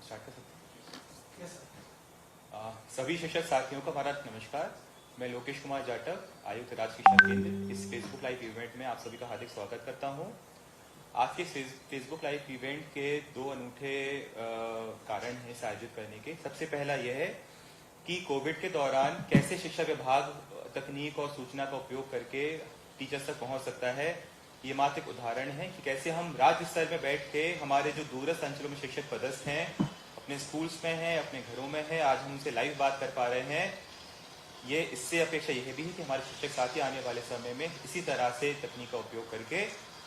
Start कर सकते हैं। सभी शिक्षक साथियों को हमारा नमस्कार। मैं लोकेश कुमार जाटव, आयुक्त राज्य शिक्षा केंद्र, इस फेसबुक लाइव इवेंट में आप सभी का हार्दिक स्वागत करता हूं। आज के फेसबुक लाइव इवेंट के दो अनूठे कारण हैं इसे आयोजित करने के। सबसे पहला यह है कि कोविड के दौरान कैसे शिक्षा विभाग तकनीक और सूचना का उपयोग करके टीचर्स तक पहुंच सकता है। ये मात्र एक उदाहरण है कि कैसे हम राज्य स्तर में बैठ के हमारे जो दूरस्थ अंचलों में शिक्षक पदस्थ हैं, अपने स्कूल्स में हैं, अपने घरों में हैं, आज हम उनसे लाइव बात कर पा रहे हैं। ये इससे अपेक्षा यह भी है कि हमारे शिक्षक साथी आने वाले समय में इसी तरह से तकनीक का उपयोग करके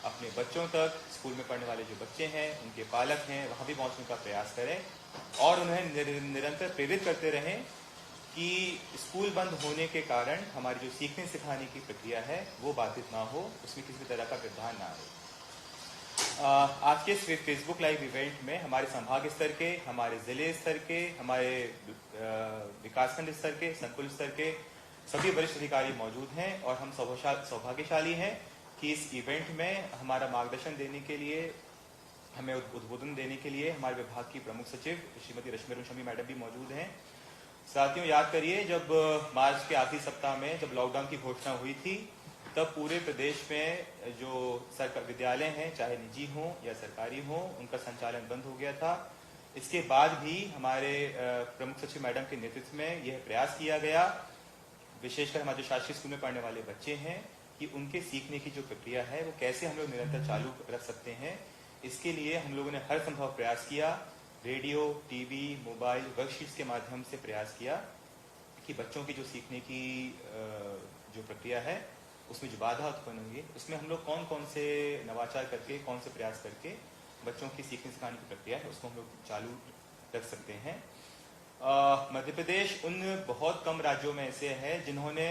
अपने बच्चों तक, स्कूल में पढ़ने वाले जो बच्चे हैं, उनके पालक हैं, वहां भी पहुंचने का प्रयास करें और उन्हें निरंतर प्रेरित करते रहें कि स्कूल बंद होने के कारण हमारी जो सीखने सिखाने की प्रक्रिया है वो बाधित ना हो, उसमें किसी तरह का व्यवधान ना आए। आज के फेसबुक लाइव इवेंट में हमारे संभाग स्तर के, हमारे जिले स्तर के, हमारे विकासखंड स्तर के, संकुल स्तर के सभी वरिष्ठ अधिकारी मौजूद हैं और हम सौभाग्यशाली हैं कि इस इवेंट में हमारा मार्गदर्शन देने के लिए, हमें उद्बोधन देने के लिए हमारे विभाग की प्रमुख सचिव श्रीमती रश्मि अरुण शमी मैडम भी मौजूद हैं। साथियों, याद करिए जब मार्च के आखिरी सप्ताह में जब लॉकडाउन की घोषणा हुई थी, तब पूरे प्रदेश में जो सरकारी विद्यालय हैं, चाहे निजी हों या सरकारी हों, उनका संचालन बंद हो गया था। इसके बाद भी हमारे प्रमुख सचिव मैडम के नेतृत्व में यह प्रयास किया गया, विशेषकर हमारे जो शासकीय स्कूल में पढ़ने वाले बच्चे हैं, कि उनके सीखने की जो प्रक्रिया है वो कैसे हम लोग निरंतर चालू रख सकते हैं। इसके लिए हम लोगों ने हर संभव प्रयास किया, रेडियो, टीवी, मोबाइल, वर्कशीट्स के माध्यम से प्रयास किया कि बच्चों की जो सीखने की जो प्रक्रिया है उसमें जो बाधा उत्पन्न हुई है, उसमें हम लोग कौन कौन से नवाचार करके, कौन से प्रयास करके बच्चों की सीखने सिखाने की प्रक्रिया है उसको हम लोग चालू रख सकते हैं। मध्य प्रदेश उन बहुत कम राज्यों में ऐसे है जिन्होंने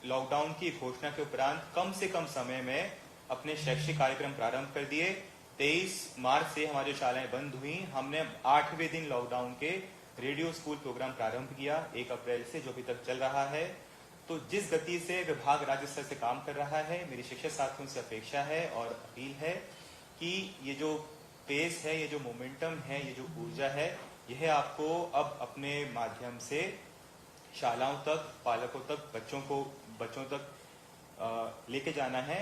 लॉकडाउन की घोषणा के उपरांत कम से कम समय में अपने शैक्षिक कार्यक्रम प्रारंभ कर दिए। 23 मार्च से हमारी शालाएं बंद हुई। हमने 8वें दिन लॉकडाउन के रेडियो स्कूल प्रोग्राम प्रारंभ किया 1 अप्रैल से, जो अभी तक चल रहा है। तो जिस गति से विभाग राज्य स्तर से काम कर रहा है, मेरी शिक्षक साथियों से अपेक्षा है और अपील है कि ये जो पेस है, ये जो मोमेंटम है, ये जो ऊर्जा है, यह आपको अब अपने माध्यम से शालाओं तक, पालकों तक, बच्चों तक लेके जाना है।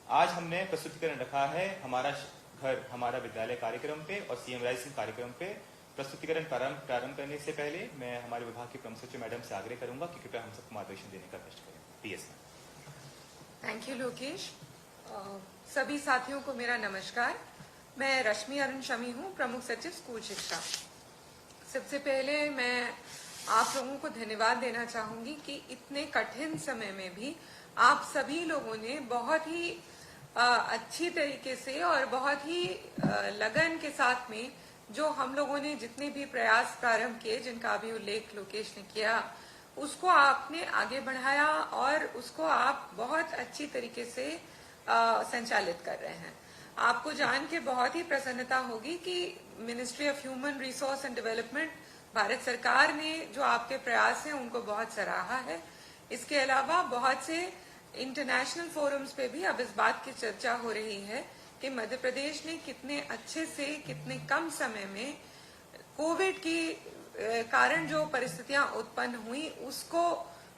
आज हमने प्रस्तुतिकरण रखा है हमारा घर हमारा विद्यालय कार्यक्रम पे और सीएम राइजिंग कार्यक्रम पे। प्रस्तुतिकरण प्रारंभ करने से पहले मैं हमारे विभाग की प्रमुख सचिव मैडम से आग्रह करूंगा कि कृपया हम सबको मार्गदर्शन देने का कष्ट करें। PS ma'am. Thank you Lokesh. सभी साथियों को मेरा नमस्कार। मैं रश्मि अरुण शमी हूँ, प्रमुख सचिव स्कूल शिक्षा। सबसे पहले मैं आप लोगों को धन्यवाद देना चाहूंगी कि इतने कठिन समय में भी आप सभी लोगों ने बहुत ही अच्छी तरीके से और बहुत ही लगन के साथ में जो हम लोगों ने जितने भी प्रयास प्रारंभ किए, जिनका अभी उल्लेख लोकेश ने किया, उसको आपने आगे बढ़ाया और उसको आप बहुत अच्छी तरीके से संचालित कर रहे हैं। आपको जान के बहुत ही प्रसन्नता होगी कि ministry of human resource and development, Bharat सरकार ने जो आपके प्रयास हैं उनको बहुत सराहा है। इसके अलावा बहुत से इंटरनेशनल फोरम्स पे भी अब इस बात की चर्चा हो रही है कि मध्य प्रदेश ने कितने अच्छे से, कितने कम समय में कोविड की कारण जो परिस्थितियां उत्पन्न हुई उसको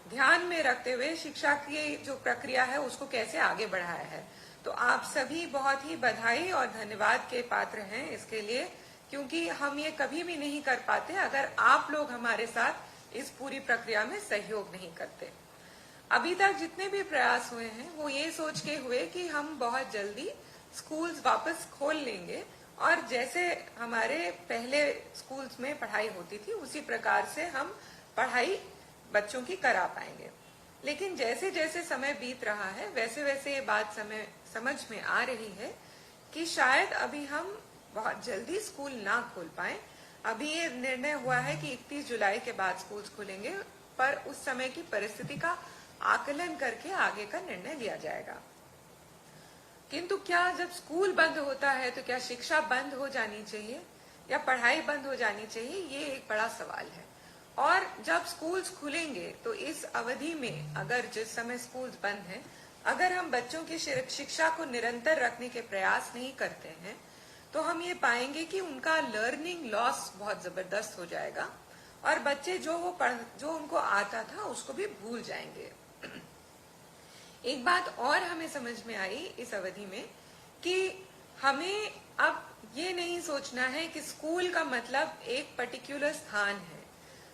ध्यान में रखते हुए शिक्षा की जो प्रक्रिया है उसको कैसे आगे बढ़ाया है। तो आप सभी बहुत ही बधाई और धन्यवाद के पात्र हैं इसके लिए, क्योंकि हम ये कभी भी नहीं कर पाते अगर आप लोग हमारे साथ इस पूरी प्रक्रिया में सहयोग नहीं करते। अभी तक जितने भी प्रयास हुए हैं वो ये सोच के हुए कि हम बहुत जल्दी स्कूल्स वापस खोल लेंगे और जैसे हमारे पहले स्कूल्स में पढ़ाई होती थी उसी प्रकार से हम पढ़ाई बच्चों की करा पाएंगे। लेकिन जैसे जैसे समय बीत रहा है वैसे वैसे ये बात समझ में आ रही है कि शायद अभी हम बहुत जल्दी स्कूल ना खोल पाए। अभी ये निर्णय हुआ है कि 31 जुलाई के बाद स्कूल्स खुलेंगे, पर उस समय की परिस्थिति का आकलन करके आगे का निर्णय लिया जाएगा। किंतु क्या जब स्कूल बंद होता है तो क्या शिक्षा बंद हो जानी चाहिए या पढ़ाई बंद हो जानी चाहिए, ये एक बड़ा सवाल है। और जब स्कूल्स खुलेंगे तो इस अवधि में अगर जिस समय स्कूल्स बंद हैं, अगर हम बच्चों की शिक्षा को निरंतर रखने के प्रयास नहीं करते हैं तो हम ये पाएंगे कि उनका लर्निंग लॉस बहुत जबरदस्त हो जाएगा और बच्चे जो उनको आता था उसको भी भूल जाएंगे। एक बात और हमें समझ में आई इस अवधि में कि हमें अब ये नहीं सोचना है कि स्कूल का मतलब एक पर्टिकुलर स्थान है।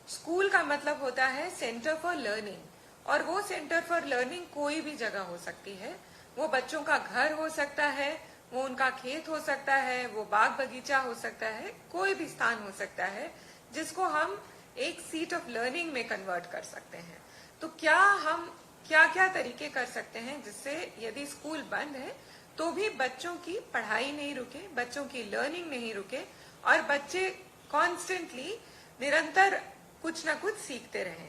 स्कूल का मतलब होता है सेंटर फॉर लर्निंग, और वो सेंटर फॉर लर्निंग कोई भी जगह हो सकती है। वो बच्चों का घर हो सकता है, वो उनका खेत हो सकता है, वो बाग बगीचा हो सकता है, कोई भी स्थान हो सकता है जिसको हम एक सीट ऑफ लर्निंग में कन्वर्ट कर सकते हैं। तो क्या हम क्या क्या तरीके कर सकते हैं जिससे यदि स्कूल बंद है तो भी बच्चों की पढ़ाई नहीं रुके, बच्चों की लर्निंग नहीं रुके और बच्चे कॉन्स्टेंटली निरंतर कुछ ना कुछ सीखते रहें।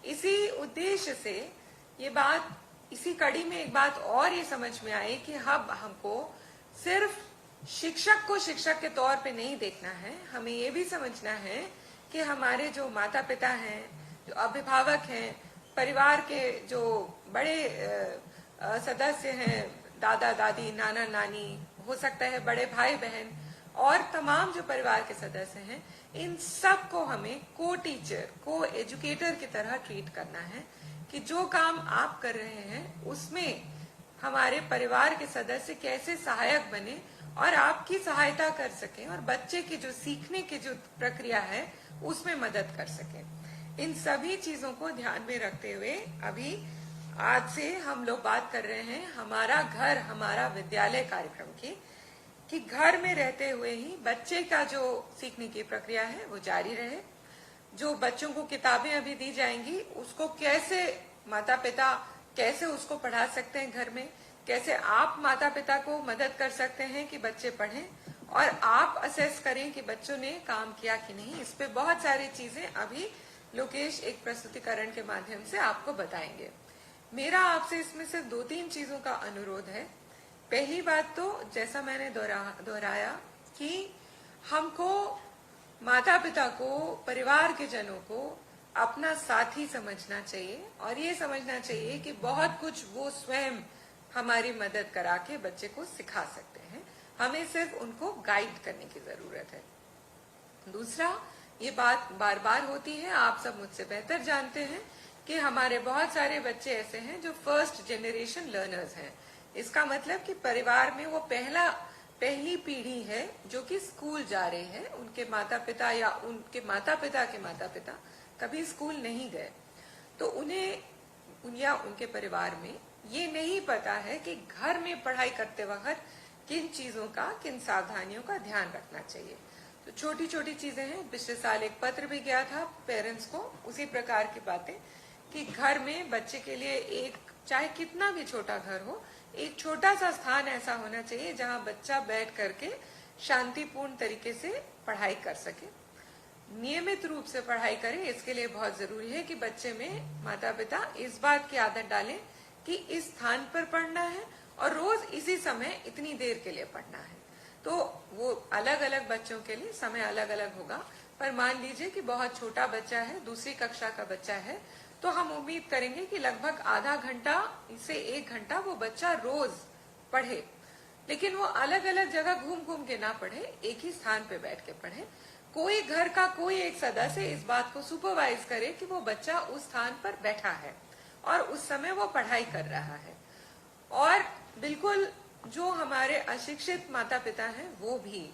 इसी उद्देश्य से इसी कड़ी में एक बात और ये समझ में आई कि अब हमको सिर्फ शिक्षक को शिक्षक के तौर पे नहीं देखना है, हमें ये भी समझना है कि हमारे जो माता पिता हैं, जो अभिभावक हैं, परिवार के जो बड़े सदस्य हैं, दादा दादी, नाना नानी, हो सकता है बड़े भाई बहन और तमाम जो परिवार के सदस्य हैं, इन सब को हमें को टीचर, को एजुकेटर की तरह ट्रीट करना है कि जो काम आप कर रहे हैं उसमें हमारे परिवार के सदस्य कैसे सहायक बने और आपकी सहायता कर सकें और बच्चे की जो सीखने की जो प्रक्रिया है उसमें मदद कर सकें। इन सभी चीजों को ध्यान में रखते हुए अभी आज से हम लोग बात कर रहे हैं हमारा घर हमारा विद्यालय कार्यक्रम की, कि घर में रहते हुए ही बच्चे का जो सीखने की प्रक्रिया है वो जारी रहे। जो बच्चों को किताबें अभी दी जाएंगी उसको कैसे माता पिता कैसे उसको पढ़ा सकते हैं घर में, कैसे आप माता पिता को मदद कर सकते हैं कि बच्चे पढ़ें और आप असेस करें कि बच्चों ने काम किया कि नहीं। इस पे बहुत सारी चीजें अभी लोकेश एक प्रस्तुतिकरण के माध्यम से आपको बताएंगे। मेरा आपसे इसमें से 2-3 चीजों का अनुरोध है। पहली बात तो जैसा मैंने दोहराया कि हमको माता पिता को, परिवार के जनों को अपना साथी समझना चाहिए और ये समझना चाहिए कि बहुत कुछ वो स्वयं हमारी मदद करा के बच्चे को सिखा सकते हैं, हमें सिर्फ उनको गाइड करने की जरूरत है। दूसरा, ये बात बार बार होती है, आप सब मुझसे बेहतर जानते हैं कि हमारे बहुत सारे बच्चे ऐसे हैं जो फर्स्ट जनरेशन लर्नर्स हैं। इसका मतलब कि परिवार में वो पहली पीढ़ी है जो कि स्कूल जा रही है। उनके माता पिता या उनके माता पिता के माता पिता कभी स्कूल नहीं गए, तो उन्हें या उनके परिवार में ये नहीं पता है कि घर में पढ़ाई करते वक्त किन चीजों का, किन सावधानियों का ध्यान रखना चाहिए। तो छोटी छोटी चीजें हैं। पिछले साल एक पत्र भी गया था पेरेंट्स को, उसी प्रकार की बातें कि घर में बच्चे के लिए एक, चाहे कितना भी छोटा घर हो, एक छोटा सा स्थान ऐसा होना चाहिए जहां बच्चा बैठ करके शांतिपूर्ण तरीके से पढ़ाई कर सके, नियमित रूप से पढ़ाई करे। इसके लिए बहुत जरूरी है कि बच्चे में माता पिता इस बात की आदत डालें कि इस स्थान पर पढ़ना है और रोज इसी समय इतनी देर के लिए पढ़ना है। तो वो अलग अलग बच्चों के लिए समय अलग अलग होगा, पर मान लीजिए कि बहुत छोटा बच्चा है, दूसरी कक्षा का बच्चा है, तो हम उम्मीद करेंगे कि लगभग आधा घंटा से 1 घंटा वो बच्चा रोज पढ़े, लेकिन वो अलग अलग जगह घूम घूम के ना पढ़े, एक ही स्थान पे बैठ के पढ़े। कोई घर का कोई एक सदस्य इस बात को सुपरवाइज करे कि वो बच्चा उस स्थान पर बैठा है और उस समय वो पढ़ाई कर रहा है। और बिल्कुल जो हमारे अशिक्षित माता पिता हैं वो भी,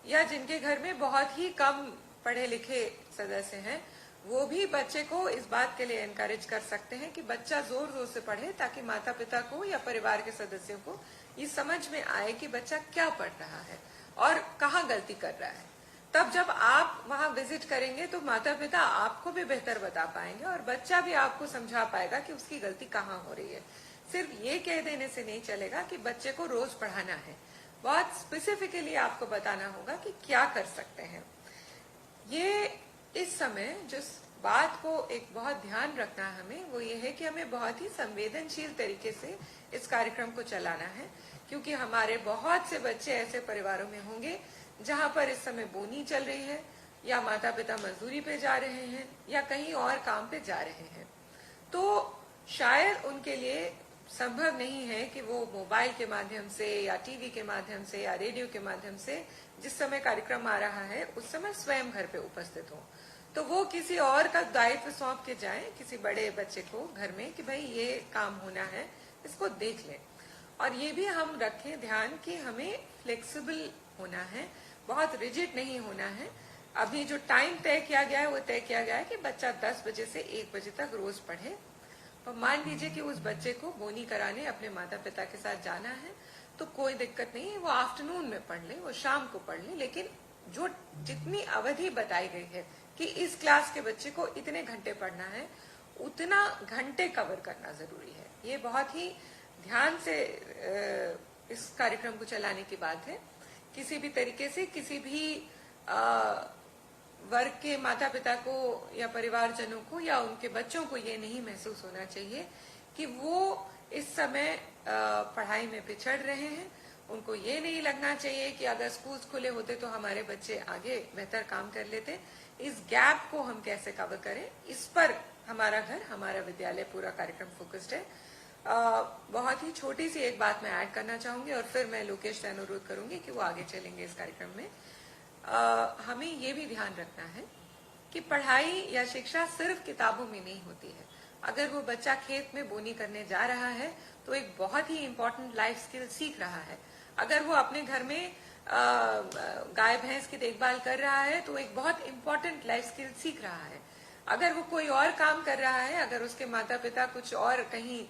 या जिनके घर में बहुत ही कम पढ़े लिखे सदस्य हैं, वो भी बच्चे को इस बात के लिए एनकरेज कर सकते हैं कि बच्चा जोर जोर से पढ़े, ताकि माता पिता को या परिवार के सदस्यों को ये समझ में आए कि बच्चा क्या पढ़ रहा है और कहाँ गलती कर रहा है। तब जब आप वहां विजिट करेंगे तो माता पिता आपको भी बेहतर बता पाएंगे और बच्चा भी आपको समझा पाएगा कि उसकी गलती कहाँ हो रही है। सिर्फ ये कह देने से नहीं चलेगा कि बच्चे को रोज पढ़ाना है, बहुत स्पेसिफिकली आपको बताना होगा कि क्या कर सकते हैं। ये इस समय जिस बात को एक बहुत ध्यान रखना है हमें, वो ये है कि हमें बहुत ही संवेदनशील तरीके से इस कार्यक्रम को चलाना है, क्योंकि हमारे बहुत से बच्चे ऐसे परिवारों में होंगे जहां पर इस समय बोनी चल रही है, या माता पिता मजदूरी पे जा रहे हैं या कहीं और काम पे जा रहे हैं। तो शायद उनके लिए संभव नहीं है कि वो मोबाइल के माध्यम से या टीवी के माध्यम से या रेडियो के माध्यम से जिस समय कार्यक्रम आ रहा है उस समय स्वयं घर पे उपस्थित हो, तो वो किसी और का दायित्व सौंप के जाए किसी बड़े बच्चे को घर में कि भाई ये काम होना है, इसको देख ले। और ये भी हम रखें ध्यान कि हमें फ्लेक्सिबल होना है, बहुत रिजिड नहीं होना है। अभी जो टाइम तय किया गया है वो तय किया गया है कि बच्चा 10 बजे से 1 बजे तक रोज पढ़े। और मान लीजिए कि उस बच्चे को बोनी कराने अपने माता पिता के साथ जाना है तो कोई दिक्कत नहीं है, वो आफ्टरनून में पढ़ ले, वो शाम को पढ़ ले, लेकिन जो जितनी अवधि बताई गई है कि इस क्लास के बच्चे को इतने घंटे पढ़ना है, उतना घंटे कवर करना जरूरी है। ये बहुत ही ध्यान से इस कार्यक्रम को चलाने की बात है। किसी भी तरीके से किसी भी वर्ग के माता पिता को या परिवारजनों को या उनके बच्चों को ये नहीं महसूस होना चाहिए कि वो इस समय पढ़ाई में पिछड़ रहे हैं। उनको ये नहीं लगना चाहिए कि अगर स्कूल खुले होते तो हमारे बच्चे आगे बेहतर काम कर लेते। इस गैप को हम कैसे कवर करें, इस पर हमारा घर, हमारा विद्यालय, पूरा कार्यक्रम फोकस्ड है। बहुत ही छोटी सी एक बात मैं ऐड करना चाहूंगी और फिर मैं लोकेश से अनुरोध करूंगी कि वो आगे चलेंगे इस कार्यक्रम में। हमें ये भी ध्यान रखना है कि पढ़ाई या शिक्षा सिर्फ किताबों में नहीं होती है। अगर वो बच्चा खेत में बोनी करने जा रहा है तो एक बहुत ही इम्पोर्टेंट लाइफ स्किल सीख रहा है। अगर वो अपने घर में गाय भैंस की देखभाल कर रहा है तो एक बहुत इम्पोर्टेंट लाइफ स्किल सीख रहा है। अगर वो कोई और काम कर रहा है, अगर उसके माता पिता कुछ और कहीं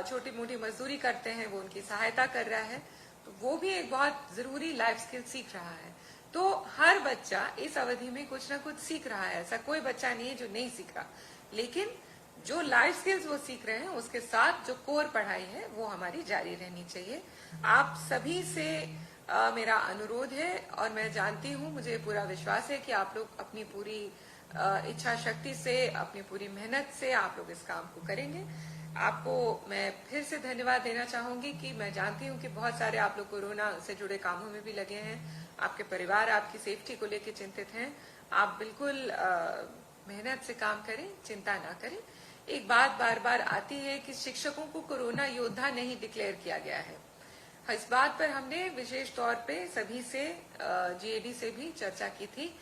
छोटी मोटी मजदूरी करते हैं, वो उनकी सहायता कर रहा है, तो वो भी एक बहुत जरूरी लाइफ स्किल सीख रहा है। तो हर बच्चा इस अवधि में कुछ ना कुछ सीख रहा है, ऐसा कोई बच्चा नहीं है जो नहीं सीख रहा। लेकिन जो लाइफ स्किल्स वो सीख रहे हैं उसके साथ जो कोर पढ़ाई है वो हमारी जारी रहनी चाहिए। आप सभी से मेरा अनुरोध है और मैं जानती हूँ, मुझे पूरा विश्वास है कि आप लोग अपनी पूरी इच्छा शक्ति से, अपनी पूरी मेहनत से आप लोग इस काम को करेंगे। आपको मैं फिर से धन्यवाद देना चाहूंगी कि मैं जानती हूँ कि बहुत सारे आप लोग कोरोना से जुड़े कामों में भी लगे हैं, आपके परिवार आपकी सेफ्टी को लेकर चिंतित हैं। आप बिल्कुल मेहनत से काम करें, चिंता ना करें। एक बात बार बार आती है कि शिक्षकों को कोरोना योद्धा नहीं डिक्लेयर किया गया है। इस बात पर हमने विशेष तौर पे सभी से, जीएडी से भी चर्चा की थी।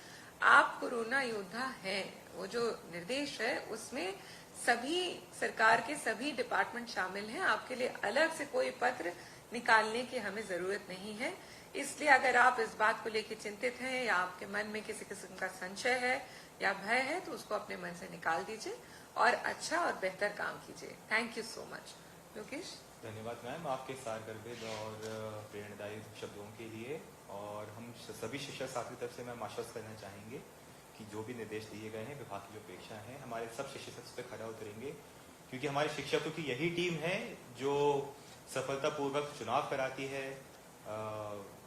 आप कोरोना योद्धा हैं, वो जो निर्देश है उसमें सभी सरकार के सभी डिपार्टमेंट शामिल हैं। आपके लिए अलग से कोई पत्र निकालने की हमें जरूरत नहीं है। इसलिए अगर आप इस बात को लेकर चिंतित हैं या आपके मन में किसी किस्म का संशय है या भय है तो उसको अपने मन से निकाल दीजिए और अच्छा और बेहतर काम कीजिए। Thank you so much. Lokesh. धन्यवाद मैम आपके सारगर्भित और प्रेरणादायी शब्दों के लिए। और हम सभी शिक्षक साथी तरफ से मैम आश्वस्त करना चाहेंगे कि जो भी निर्देश दिए गए हैं, विभाग की जो अपेक्षा है, हमारे सब शिक्षक उस पर खड़ा उतरेंगे, क्योंकि हमारे शिक्षकों की यही टीम है जो सफलतापूर्वक चुनाव कराती है,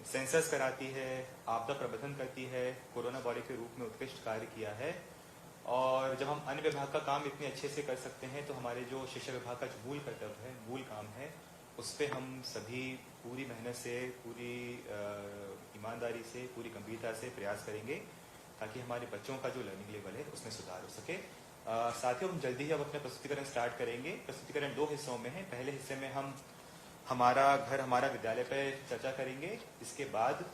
सेंसस कराती है, आपदा प्रबंधन करती है, कोरोना वॉरियर के रूप में उत्कृष्ट कार्य किया है। और जब हम अन्य विभाग का काम इतने अच्छे से कर सकते हैं तो हमारे जो शिक्षा विभाग का जो मूल कर्तव्य है, मूल काम है, उस पर हम सभी पूरी मेहनत से, पूरी ईमानदारी से, पूरी गंभीरता से प्रयास करेंगे ताकि हमारे बच्चों का जो लर्निंग लेवल है उसमें सुधार हो सके। साथियों, हम जल्दी ही अब अपना प्रस्तुतिकरण स्टार्ट करेंगे। प्रस्तुतिकरण 2 हिस्सों में है। पहले हिस्से में हम हमारा घर, हमारा विद्यालय पर चर्चा करेंगे। इसके बाद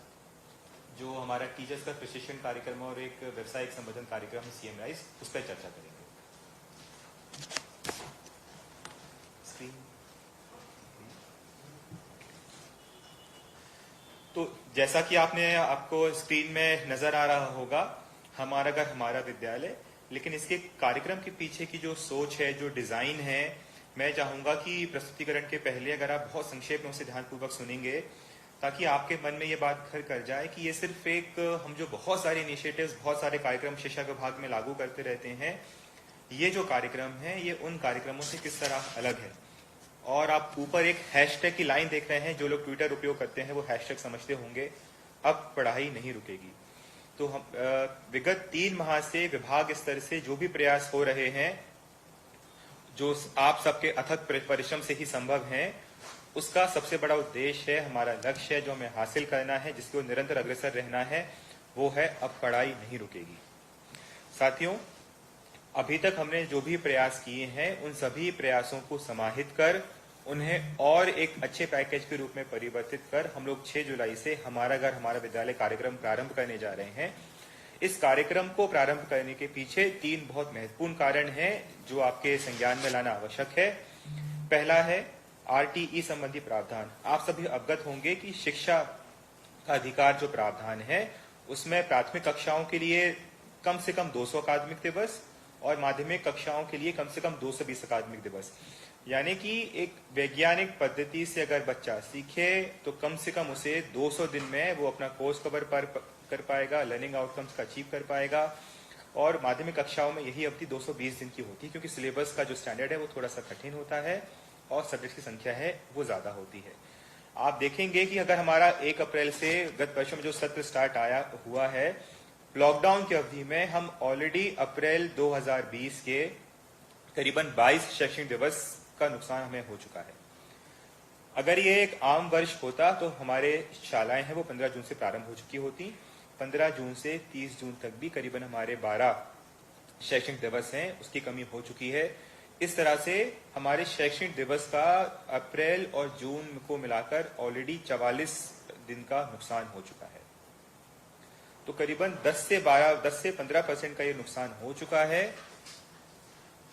जो हमारा टीचर्स का प्रशिक्षण कार्यक्रम और एक व्यावसायिक संवर्धन कार्यक्रम सीएम राइज, उस पर चर्चा करेंगे। तो जैसा कि आपको स्क्रीन में नजर आ रहा होगा, हमारा घर हमारा विद्यालय, लेकिन इसके कार्यक्रम के पीछे की जो सोच है, जो डिजाइन है, मैं चाहूंगा कि प्रस्तुतिकरण के पहले अगर आप बहुत संक्षेप में उसे ध्यानपूर्वक सुनेंगे ताकि आपके मन में ये बात घर कर जाए कि ये सिर्फ एक, हम जो बहुत सारे इनिशिएटिव्स, बहुत सारे कार्यक्रम शिक्षा विभाग में लागू करते रहते हैं, ये जो कार्यक्रम है ये उन कार्यक्रमों से किस तरह अलग है। और आप ऊपर एक हैशटैग की लाइन देख रहे हैं, जो लोग ट्विटर उपयोग करते हैं वो हैशटैग समझते होंगे, अब पढ़ाई नहीं रुकेगी। तो हम विगत 3 माह से विभाग स्तर से जो भी प्रयास हो रहे हैं, जो आप सबके अथक परिश्रम से ही संभव है, उसका सबसे बड़ा उद्देश्य है, हमारा लक्ष्य है जो हमें हासिल करना है, जिसको निरंतर अग्रसर रहना है, वो है अब पढ़ाई नहीं रुकेगी। साथियों, अभी तक हमने जो भी प्रयास किए हैं उन सभी प्रयासों को समाहित कर उन्हें और एक अच्छे पैकेज के रूप में परिवर्तित कर हम लोग 6 जुलाई से हमारा घर हमारा विद्यालय कार्यक्रम प्रारंभ करने जा रहे हैं। इस कार्यक्रम को प्रारंभ करने के पीछे 3 बहुत महत्वपूर्ण कारण हैं जो आपके संज्ञान में लाना आवश्यक है। पहला है आरटीई संबंधी प्रावधान। आप सभी अवगत होंगे कि शिक्षा का अधिकार जो प्रावधान है उसमें प्राथमिक कक्षाओं के लिए कम से कम 200 अकादमिक दिवस और माध्यमिक कक्षाओं के लिए कम से कम 220 अकादमिक दिवस, यानी कि एक वैज्ञानिक पद्धति से अगर बच्चा सीखे तो कम से कम उसे 200 दिन में वो अपना कोर्स कवर कर पाएगा, लर्निंग आउटकम्स का अचीव कर पाएगा। और माध्यमिक कक्षाओं में यही अवधि 220 दिन की होती है, क्योंकि सिलेबस का जो स्टैंडर्ड है वो थोड़ा सा कठिन होता है और सब्जेक्ट की संख्या है वो ज्यादा होती है। आप देखेंगे कि अगर हमारा 1 अप्रैल से गत वर्षों में जो सत्र स्टार्ट हुआ है, लॉकडाउन की अवधि में हम ऑलरेडी अप्रैल 2020 के करीबन 22 शैक्षणिक दिवस का नुकसान हमें हो चुका है। अगर ये एक आम वर्ष होता तो हमारे शालाएं हैं वो 15 जून से प्रारंभ हो चुकी होती। 15 जून से 30 जून तक भी करीबन हमारे 12 शैक्षणिक दिवस हैं, उसकी कमी हो चुकी है। इस तरह से हमारे शैक्षणिक दिवस का अप्रैल और जून को मिलाकर ऑलरेडी 44 दिन का नुकसान हो चुका है। तो करीबन 10 से 15% का ये नुकसान हो चुका है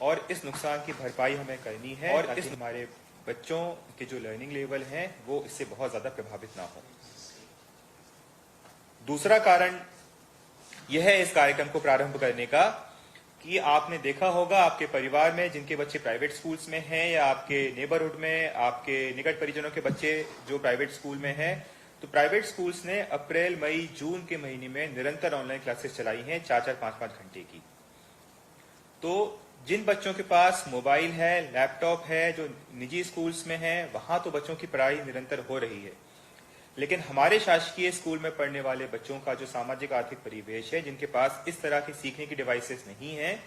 और इस नुकसान की भरपाई हमें करनी है और इस हमारे बच्चों के जो लर्निंग लेवल हैं वो इससे बहुत ज्यादा प्रभावित ना हो। दूसरा कारण यह है इस कार्यक्रम को प्रारंभ करने का कि आपने देखा होगा आपके परिवार में जिनके बच्चे प्राइवेट स्कूल्स में हैं या आपके नेबरहुड में आपके निकट परिजनों के बच्चे जो प्राइवेट स्कूल में हैं, तो प्राइवेट स्कूल्स ने अप्रैल मई जून के महीने में निरंतर ऑनलाइन क्लासेस चलाई हैं 4-4 5-5 घंटे की। तो जिन बच्चों के पास मोबाइल है, लैपटॉप है, जो निजी स्कूल्स में है, वहां तो बच्चों की पढ़ाई निरंतर हो रही है, लेकिन हमारे शासकीय स्कूल में पढ़ने वाले बच्चों का जो सामाजिक आर्थिक परिवेश है, जिनके पास इस तरह की सीखने की डिवाइसेस नहीं है,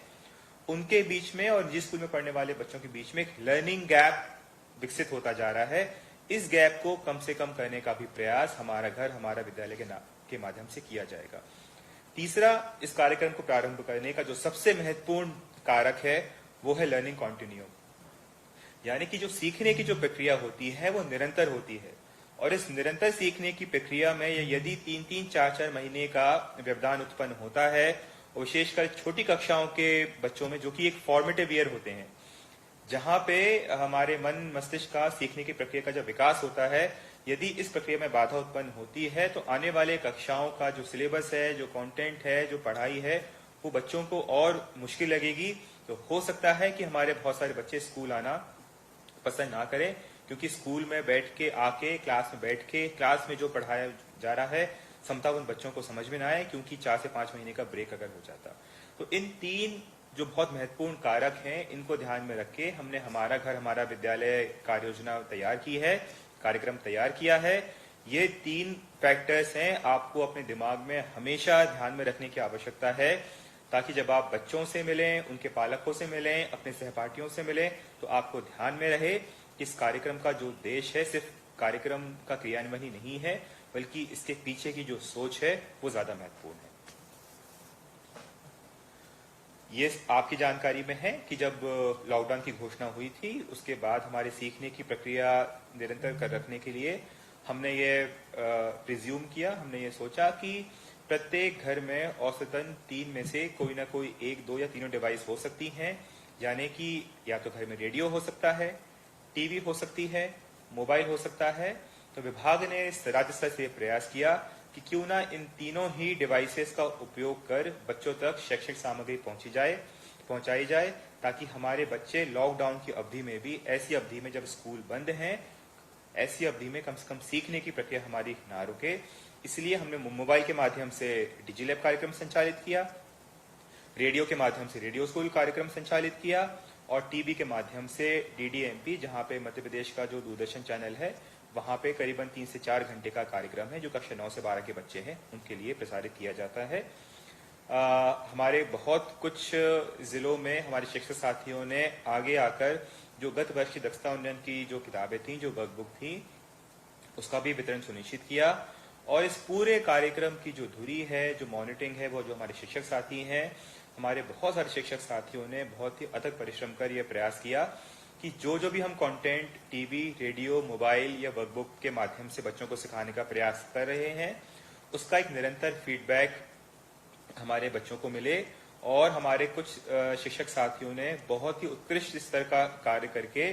उनके बीच में और निजी स्कूल में पढ़ने वाले बच्चों के बीच में एक लर्निंग गैप विकसित होता जा रहा है। इस गैप को कम से कम करने का भी प्रयास हमारा घर हमारा विद्यालय के माध्यम से किया जाएगा। तीसरा, इस कार्यक्रम को प्रारंभ करने का जो सबसे महत्वपूर्ण कारक है वो है लर्निंग कॉन्टिन्यूम, यानी कि जो सीखने की जो प्रक्रिया होती है वो निरंतर होती है और इस निरंतर सीखने की प्रक्रिया में यदि 3-3 4-4 महीने का व्यवधान उत्पन्न होता है, विशेषकर छोटी कक्षाओं के बच्चों में जो कि एक फॉर्मेटिव ईयर होते हैं, जहां पे हमारे मन मस्तिष्क का सीखने की प्रक्रिया का जब विकास होता है, यदि इस प्रक्रिया में बाधा उत्पन्न होती है तो आने वाले कक्षाओं का जो सिलेबस है, जो कंटेंट है, जो पढ़ाई है, वो बच्चों को और मुश्किल लगेगी। तो हो सकता है कि हमारे बहुत सारे बच्चे स्कूल आना पसंद ना करें, क्योंकि स्कूल में बैठ के आके क्लास में बैठ के क्लास में जो पढ़ाया जा रहा है समता उन बच्चों को समझ में ना आए, क्योंकि 4 से 5 महीने का ब्रेक अगर हो जाता। तो इन 3 जो बहुत महत्वपूर्ण कारक हैं, इनको ध्यान में रख के हमने हमारा घर हमारा विद्यालय कार्य योजना तैयार की है, कार्यक्रम तैयार किया है। ये 3 फैक्टर्स हैं, आपको अपने दिमाग में हमेशा ध्यान में रखने की आवश्यकता है, ताकि जब आप बच्चों से मिलें, उनके पालकों से मिलें, अपने सहपाठियों से मिलें, तो आपको ध्यान में रहे कि इस कार्यक्रम का जो उद्देश्य है सिर्फ कार्यक्रम का क्रियान्वयन ही नहीं है, बल्कि इसके पीछे की जो सोच है वो ज्यादा महत्वपूर्ण है। ये आपकी जानकारी में है कि जब लॉकडाउन की घोषणा हुई थी, उसके बाद हमारे सीखने की प्रक्रिया निरंतर कर रखने के लिए हमने ये प्रिज्यूम किया, हमने ये सोचा कि प्रत्येक घर में औसतन 3 में से कोई ना कोई 1, 2 या तीनों डिवाइस हो सकती हैं, यानी कि या तो घर में रेडियो हो सकता है, टीवी हो सकती है, मोबाइल हो सकता है। तो विभाग ने राज्य स्तर से प्रयास किया कि क्यों ना इन तीनों ही डिवाइसेस का उपयोग कर बच्चों तक शैक्षिक सामग्री पहुंचाई जाए, ताकि हमारे बच्चे लॉकडाउन की अवधि में भी, ऐसी अवधि में जब स्कूल बंद हैं, ऐसी अवधि में कम से कम सीखने की प्रक्रिया हमारी ना रुके। इसलिए हमने मोबाइल के माध्यम से डिजिलैब कार्यक्रम संचालित किया, रेडियो के माध्यम से रेडियो स्कूल कार्यक्रम संचालित किया और टीवी के माध्यम से डीडीएमपी, जहां पे मध्य प्रदेश का जो दूरदर्शन चैनल है, वहां पे करीबन 3 से 4 घंटे का कार्यक्रम है जो कक्षा 9 से 12 के बच्चे हैं उनके लिए प्रसारित किया जाता है। हमारे बहुत कुछ जिलों में हमारे शिक्षक साथियों ने आगे आकर जो गत वर्ष की दक्षता उन्नयन की जो किताबें थी, जो वर्कबुक थी, उसका भी वितरण सुनिश्चित किया। और इस पूरे कार्यक्रम की जो धुरी है, जो मॉनिटरिंग है, वो जो हमारे शिक्षक साथी हैं, हमारे बहुत सारे शिक्षक साथियों ने बहुत ही अथक परिश्रम कर यह प्रयास किया कि जो भी हम कंटेंट टीवी, रेडियो, मोबाइल या वर्कबुक के माध्यम से बच्चों को सिखाने का प्रयास कर रहे हैं, उसका एक निरंतर फीडबैक हमारे बच्चों को मिले। और हमारे कुछ शिक्षक साथियों ने बहुत ही उत्कृष्ट स्तर का कार्य करके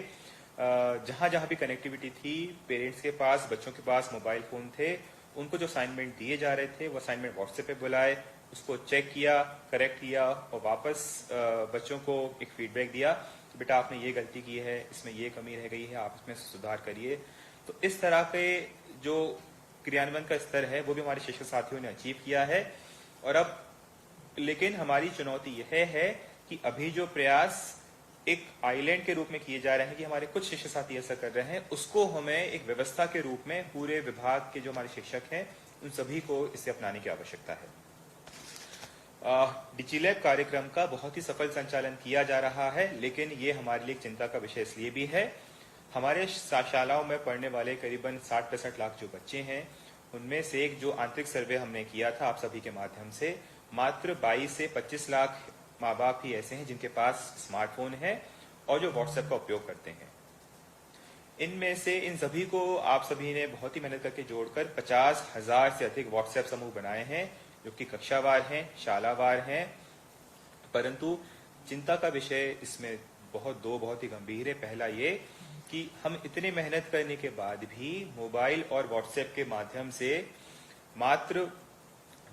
जहां जहां भी कनेक्टिविटी थी, पेरेंट्स के पास, बच्चों के पास मोबाइल फोन थे, उनको जो असाइनमेंट दिए जा रहे थे वो असाइनमेंट व्हाट्सएप पे बुलाए, उसको चेक किया, करेक्ट किया और वापस बच्चों को एक फीडबैक दिया कि बेटा आपने ये गलती की है, इसमें ये कमी रह गई है, आप इसमें सुधार करिए। तो इस तरह के जो क्रियान्वयन का स्तर है वो भी हमारे शिक्षक साथियों ने अचीव किया है। और अब लेकिन हमारी चुनौती यह है कि अभी जो प्रयास एक आइलैंड के रूप में किए जा रहे हैं, कि हमारे कुछ शिक्षक साथी ऐसा कर रहे हैं, उसको हमें एक व्यवस्था के रूप में पूरे विभाग के जो हमारे शिक्षक हैं उन सभी को इसे अपनाने की आवश्यकता है। डिजिलैब कार्यक्रम का बहुत ही सफल संचालन किया जा रहा है, लेकिन ये हमारे लिए चिंता का विषय इसलिए भी है, हमारे शालाओं में पढ़ने वाले करीबन 60-65 लाख जो बच्चे हैं, उनमें से एक जो आंतरिक सर्वे हमने किया था आप सभी के माध्यम से, मात्र 22 से 25 लाख माँ बाप ही ऐसे हैं जिनके पास स्मार्टफोन है और जो व्हाट्सएप का उपयोग करते हैं। इनमें से इन सभी को आप सभी ने बहुत ही मेहनत करके जोड़कर 50,000 से अधिक व्हाट्सएप समूह बनाए हैं, जो कि कक्षावार हैं, शालावार हैं। परंतु चिंता का विषय इसमें बहुत ही गंभीर है। पहला ये कि हम इतने मेहनत करने के बाद भी मोबाइल और व्हाट्सएप के माध्यम से मात्र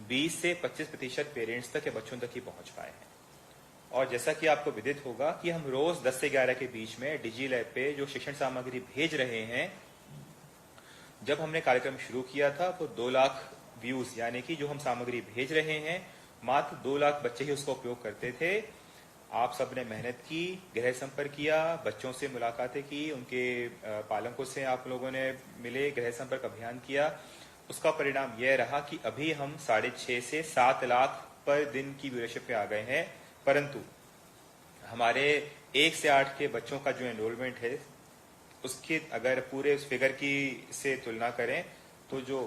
20 से 25% पेरेंट्स तक या बच्चों तक ही पहुंच पाए हैं। और जैसा कि आपको विदित होगा कि हम रोज 10 से 11 के बीच में डिजिलैब पे जो शिक्षण सामग्री भेज रहे हैं, जब हमने कार्यक्रम शुरू किया था तो 2 लाख व्यूज, यानी कि जो हम सामग्री भेज रहे हैं मात्र 2 लाख बच्चे ही उसका उपयोग करते थे। आप सबने मेहनत की, गृह संपर्क किया, बच्चों से मुलाकातें की, उनके पालकों से आप लोगों ने मिले, गृह संपर्क अभियान किया। उसका परिणाम यह रहा कि अभी हम 6.5 से 7 लाख पर दिन की व्यूअरशिप पे आ गए हैं। परंतु हमारे 1 से 8 के बच्चों का जो एनरोलमेंट है, उसकी अगर पूरे उस फिगर की से तुलना करें तो जो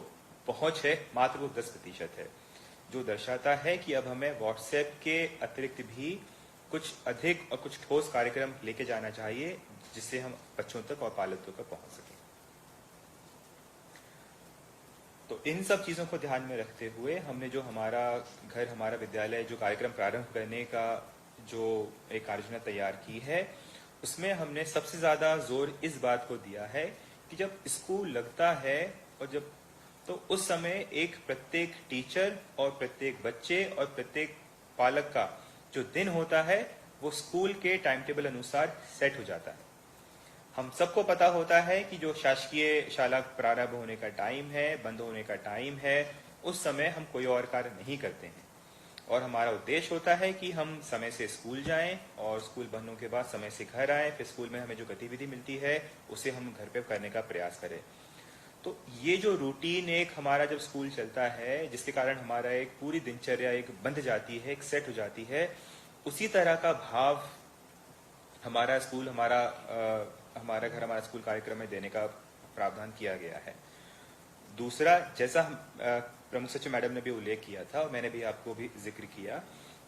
पहुंच है मात्र वो 10% है, जो दर्शाता है कि अब हमें व्हाट्सएप के अतिरिक्त भी कुछ अधिक और कुछ ठोस कार्यक्रम लेके जाना चाहिए, जिससे हम बच्चों तक और पालकों तक पहुंच सकें। तो इन सब चीजों को ध्यान में रखते हुए हमने जो हमारा घर, हमारा विद्यालय जो कार्यक्रम प्रारंभ करने का जो एक कार्ययोजना तैयार की है, उसमें हमने सबसे ज्यादा जोर इस बात को दिया है कि जब स्कूल लगता है और जब तो उस समय एक प्रत्येक टीचर और प्रत्येक बच्चे और प्रत्येक पालक का जो दिन होता है वो स्कूल के टाइम टेबल अनुसार सेट हो जाता है। हम सबको पता होता है कि जो शासकीय शाला प्रारंभ होने का टाइम है, बंद होने का टाइम है, उस समय हम कोई और कार्य नहीं करते हैं और हमारा उद्देश्य होता है कि हम समय से स्कूल जाएं और स्कूल बंद होने के बाद समय से घर आएं, फिर स्कूल में हमें जो गतिविधि मिलती है उसे हम घर पे करने का प्रयास करें। तो ये जो रूटीन एक हमारा जब स्कूल चलता है, जिसके कारण हमारा एक पूरी दिनचर्या एक बंध जाती है, एक सेट हो जाती है, उसी तरह का भाव हमारा स्कूल, हमारा घर, हमारा स्कूल कार्यक्रम में देने का प्रावधान किया गया है। दूसरा, जैसा प्रमुख सचिव मैडम ने भी उल्लेख किया था और मैंने भी आपको भी जिक्र किया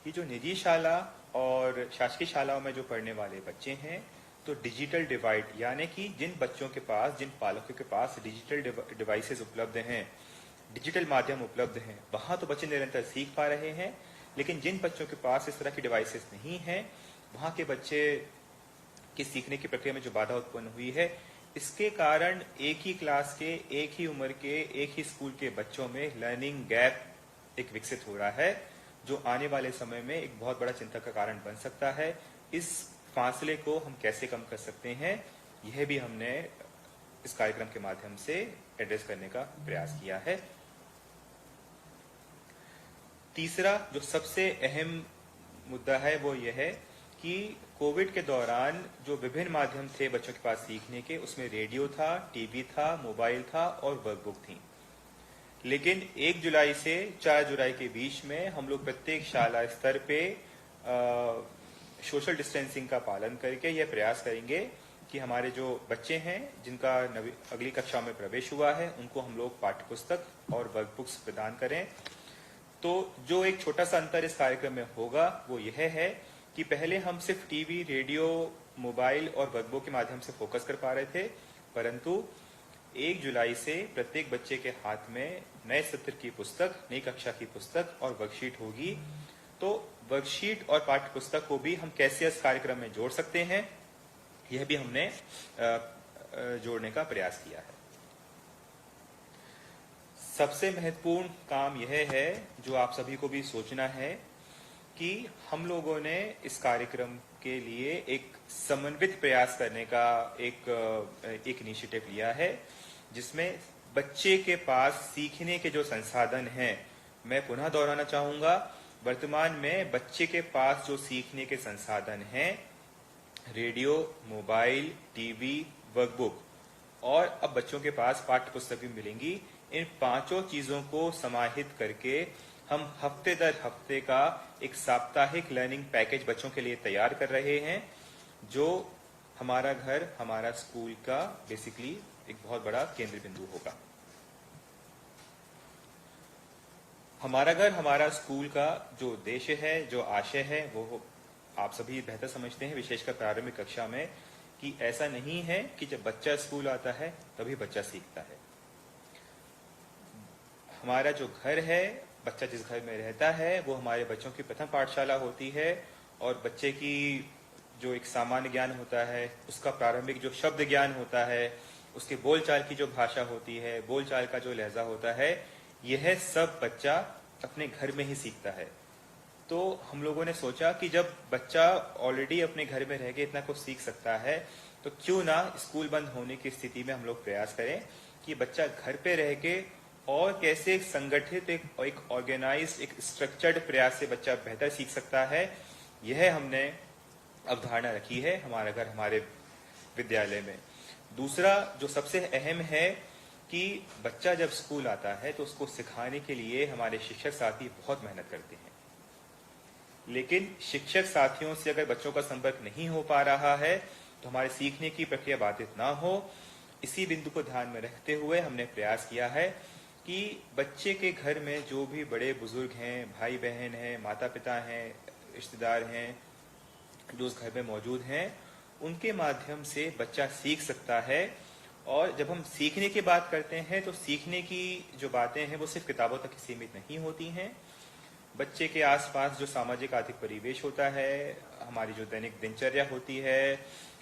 कि जो निजी शाला और शासकीय शालाओं में जो पढ़ने वाले बच्चे हैं, तो डिजिटल डिवाइड, यानी कि जिन बच्चों के पास, जिन पालकों के पास डिजिटल डिवाइसेस उपलब्ध हैं, डिजिटल माध्यम उपलब्ध हैं, वहां तो बच्चे निरंतर सीख पा रहे हैं। लेकिन जिन बच्चों के पास इस तरह की डिवाइसेस नहीं है, वहां के बच्चे की सीखने की प्रक्रिया में जो बाधा उत्पन्न हुई है, इसके कारण एक ही क्लास के, एक ही उम्र के, एक ही स्कूल के बच्चों में लर्निंग गैप एक विकसित हो रहा है, जो आने वाले समय में एक बहुत बड़ा चिंता का कारण बन सकता है। इस फासले को हम कैसे कम कर सकते हैं, यह भी हमने इस कार्यक्रम के माध्यम से एड्रेस करने का प्रयास किया है। तीसरा जो सबसे अहम मुद्दा है वो यह है कि कोविड के दौरान जो विभिन्न माध्यम थे बच्चों के पास सीखने के, उसमें रेडियो था, टीवी था, मोबाइल था और वर्कबुक थी। लेकिन 1 जुलाई से 4 जुलाई के बीच में हम लोग प्रत्येक शाला स्तर पे सोशल डिस्टेंसिंग का पालन करके यह प्रयास करेंगे कि हमारे जो बच्चे हैं जिनका अगली कक्षा में प्रवेश हुआ है, उनको हम लोग पाठ्यपुस्तक और वर्कबुक्स प्रदान करें। तो जो एक छोटा सा अंतर इस कार्यक्रम में होगा वो यह है कि पहले हम सिर्फ टीवी, रेडियो मोबाइल और वर्कबुक के माध्यम से फोकस कर पा रहे थे, परंतु 1 जुलाई से प्रत्येक बच्चे के हाथ में नए सत्र की पुस्तक, नई कक्षा की पुस्तक और वर्कशीट होगी। तो वर्कशीट और पाठ्य पुस्तक को भी हम कैसे इस कार्यक्रम में जोड़ सकते हैं, यह भी हमने जोड़ने का प्रयास किया है। सबसे महत्वपूर्ण काम यह है, जो आप सभी को भी सोचना है, कि हम लोगों ने इस कार्यक्रम के लिए एक समन्वित प्रयास करने का एक इनिशिएटिव लिया है, जिसमें बच्चे के पास सीखने के जो संसाधन हैं, मैं पुनः दोहराना चाहूंगा, वर्तमान में बच्चे के पास जो सीखने के संसाधन हैं, रेडियो, मोबाइल, टीवी, वर्कबुक और अब बच्चों के पास पाठ्य पुस्तक भी मिलेंगी। इन पांचों चीजों को समाहित करके हम हफ्ते दर हफ्ते का एक साप्ताहिक लर्निंग पैकेज बच्चों के लिए तैयार कर रहे हैं, जो हमारा घर हमारा स्कूल का बेसिकली एक बहुत बड़ा केंद्र बिंदु होगा। हमारा घर हमारा स्कूल का जो उद्देश्य है, जो आशय है, वो आप सभी बेहतर समझते हैं, विशेषकर प्रारंभिक कक्षा में, कि ऐसा नहीं है कि जब बच्चा स्कूल आता है तभी बच्चा सीखता है। हमारा जो घर है, बच्चा जिस घर में रहता है, वो हमारे बच्चों की प्रथम पाठशाला होती है और बच्चे की जो एक सामान्य ज्ञान होता है, उसका प्रारंभिक जो शब्द ज्ञान होता है, उसके बोलचाल की जो भाषा होती है, बोलचाल का जो लहजा होता है, यह सब बच्चा अपने घर में ही सीखता है। तो हम लोगों ने सोचा कि जब बच्चा ऑलरेडी अपने घर में रह के इतना कुछ सीख सकता है, तो क्यों ना स्कूल बंद होने की स्थिति में हम लोग प्रयास करें कि बच्चा घर पे रह के और कैसे एक संगठित, एक ऑर्गेनाइज्ड, एक स्ट्रक्चर्ड प्रयास से बच्चा बेहतर सीख सकता है। यह हमने अवधारणा रखी है हमारा घर हमारे विद्यालय में। दूसरा जो सबसे अहम है कि बच्चा जब स्कूल आता है तो उसको सिखाने के लिए हमारे शिक्षक साथी बहुत मेहनत करते हैं, लेकिन शिक्षक साथियों से अगर बच्चों का संपर्क नहीं हो पा रहा है तो हमारे सीखने की प्रक्रिया बाधित ना हो। इसी बिंदु को ध्यान में रखते हुए हमने प्रयास किया है कि बच्चे के घर में जो भी बड़े बुजुर्ग हैं, भाई बहन हैं, माता पिता हैं, रिश्तेदार हैं, जो उस घर में मौजूद हैं, उनके माध्यम से बच्चा सीख सकता है। और जब हम सीखने की बात करते हैं तो सीखने की जो बातें हैं वो सिर्फ किताबों तक ही सीमित नहीं होती हैं। बच्चे के आसपास जो सामाजिक आर्थिक परिवेश होता है, हमारी जो दैनिक दिनचर्या होती है,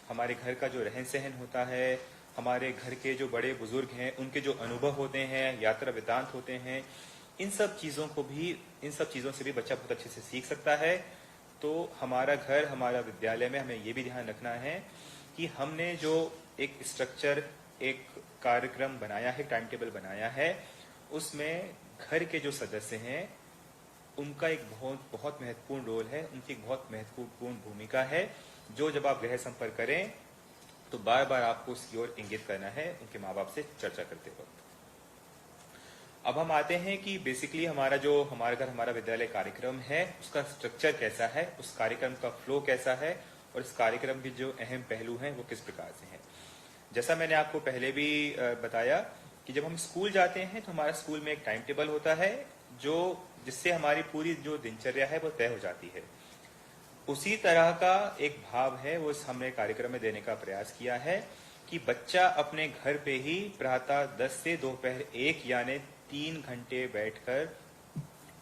हमारे घर का जो रहन सहन होता है, हमारे घर के जो बड़े बुजुर्ग हैं उनके जो अनुभव होते हैं, यात्रा वृत्तांत होते हैं, इन सब चीजों से भी बच्चा बहुत अच्छे से सीख सकता है। तो हमारा घर हमारा विद्यालय में हमें ये भी ध्यान रखना है कि हमने जो एक स्ट्रक्चर, एक कार्यक्रम बनाया है, टाइम टेबल बनाया है, उसमें घर के जो सदस्य हैं उनका एक बहुत महत्वपूर्ण रोल है, उनकी एक बहुत महत्वपूर्ण भूमिका है, जो जब आप गृह संपर्क करें तो बार बार आपको उसकी ओर इंगित करना है उनके माँ बाप से चर्चा करते वक्त। अब हम आते हैं कि बेसिकली हमारा घर हमारा विद्यालय कार्यक्रम है, उसका स्ट्रक्चर कैसा है, उस कार्यक्रम का फ्लो कैसा है और इस कार्यक्रम के जो अहम पहलू हैं वो किस प्रकार से हैं। जैसा मैंने आपको पहले भी बताया कि जब हम स्कूल जाते हैं तो हमारा स्कूल में एक टाइम टेबल होता है, जिससे हमारी पूरी जो दिनचर्या है वो तय हो जाती है। उसी तरह का एक भाव है वो हमने कार्यक्रम में देने का प्रयास किया है कि बच्चा अपने घर पे ही प्रातः 10 से दोपहर 1 यानी 3 घंटे बैठकर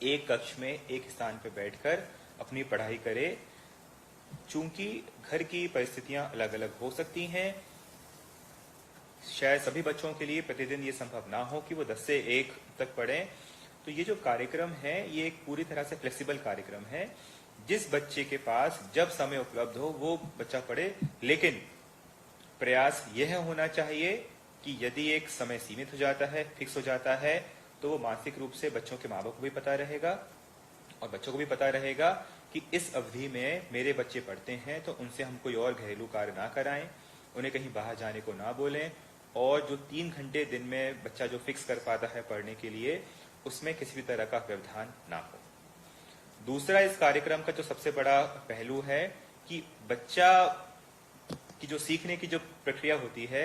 एक कक्ष में एक स्थान पर बैठकर अपनी पढ़ाई करे। चूंकि घर की परिस्थितियां अलग अलग हो सकती हैं, शायद सभी बच्चों के लिए प्रतिदिन ये संभव ना हो कि वो 10 से 1 तक पढ़ें, तो ये जो कार्यक्रम है ये एक पूरी तरह से फ्लेक्सिबल कार्यक्रम है। जिस बच्चे के पास जब समय उपलब्ध हो वो बच्चा पढ़े, लेकिन प्रयास यह होना चाहिए कि यदि एक समय सीमित हो जाता है, फिक्स हो जाता है, तो वो मानसिक रूप से बच्चों के माँ बाप को भी पता रहेगा और बच्चों को भी पता रहेगा कि इस अवधि में मेरे बच्चे पढ़ते हैं, तो उनसे हम कोई और घरेलू कार्य ना कराएं, उन्हें कहीं बाहर जाने को ना बोलें, और जो 3 घंटे दिन में बच्चा जो फिक्स कर पाता है पढ़ने के लिए, उसमें किसी भी तरह का व्यवधान ना हो। दूसरा इस कार्यक्रम का जो सबसे बड़ा पहलू है कि बच्चा की जो सीखने की जो प्रक्रिया होती है,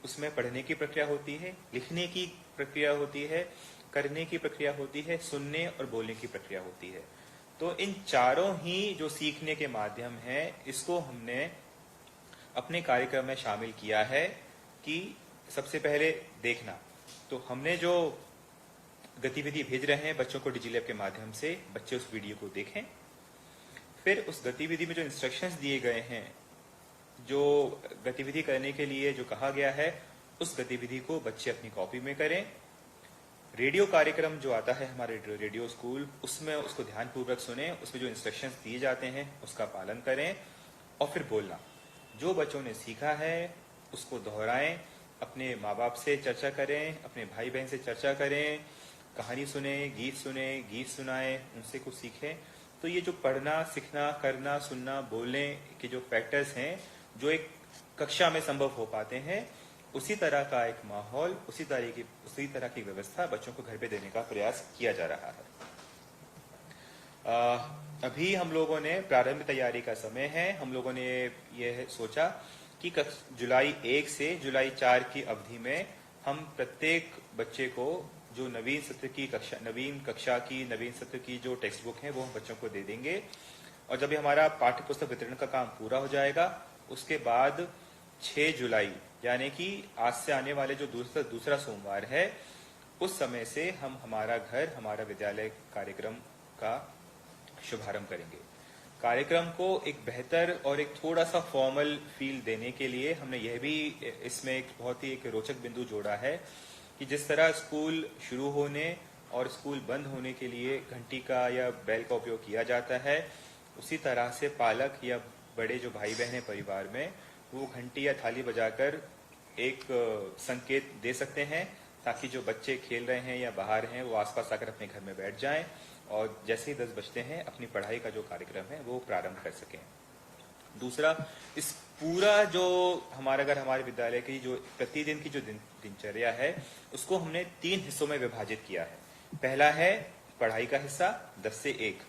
उसमें पढ़ने की प्रक्रिया होती है, लिखने की प्रक्रिया होती है, करने की प्रक्रिया होती है, सुनने और बोलने की प्रक्रिया होती है। तो इन चारों ही जो सीखने के माध्यम हैं, इसको हमने अपने कार्यक्रम में शामिल किया है कि सबसे पहले देखना, तो हमने जो गतिविधि भेज रहे हैं बच्चों को डिजिलैब के माध्यम से, बच्चे उस वीडियो को देखें। फिर उस गतिविधि में जो इंस्ट्रक्शंस दिए गए हैं, जो गतिविधि करने के लिए जो कहा गया है, उस गतिविधि को बच्चे अपनी कॉपी में करें। रेडियो कार्यक्रम जो आता है हमारे रेडियो स्कूल, उसमें उसको ध्यानपूर्वक सुने, उसमें जो इंस्ट्रक्शंस दिए जाते हैं उसका पालन करें और फिर बोलना। जो बच्चों ने सीखा है उसको दोहराएं, अपने माँ बाप से चर्चा करें, अपने भाई बहन से चर्चा करें, कहानी सुने, गीत सुनाएं, उनसे कुछ सीखें। तो ये जो पढ़ना, सीखना, करना, सुनना, बोलने के जो फैक्टर्स हैं जो एक कक्षा में संभव हो पाते हैं, उसी तरह का एक माहौल, उसी तरह की व्यवस्था बच्चों को घर पे देने का प्रयास किया जा रहा है। अभी हम लोगों ने प्रारंभिक तैयारी का समय है, हम लोगों ने यह सोचा कि जुलाई 1 से जुलाई 4 की अवधि में हम प्रत्येक बच्चे को जो नवीन सत्र की जो टेक्स्ट बुक है वो हम बच्चों को दे देंगे। और जब हमारा पाठ्य पुस्तक वितरण का काम पूरा हो जाएगा, उसके बाद 6 जुलाई यानी कि आज से आने वाले जो दूसरा सोमवार है, उस समय से हम हमारा विद्यालय कार्यक्रम का शुभारंभ करेंगे। कार्यक्रम को एक बेहतर और एक थोड़ा सा फॉर्मल फील देने के लिए हमने यह भी इसमें एक बहुत ही एक रोचक बिंदु जोड़ा है कि जिस तरह स्कूल शुरू होने और स्कूल बंद होने के लिए घंटी का या बेल का उपयोग किया जाता है, उसी तरह से पालक या बड़े जो भाई बहन हैं परिवार में, वो घंटी या थाली बजाकर एक संकेत दे सकते हैं ताकि जो बच्चे खेल रहे हैं या बाहर हैं वो आसपास आकर अपने घर में बैठ जाएं और जैसे ही 10 बजते हैं अपनी पढ़ाई का जो कार्यक्रम है वो प्रारंभ कर सकें। दूसरा, इस पूरा जो हमारे विद्यालय की जो प्रतिदिन की जो दिनचर्या है, उसको हमने 3 हिस्सों में विभाजित किया है। पहला है पढ़ाई का हिस्सा 10 से 1,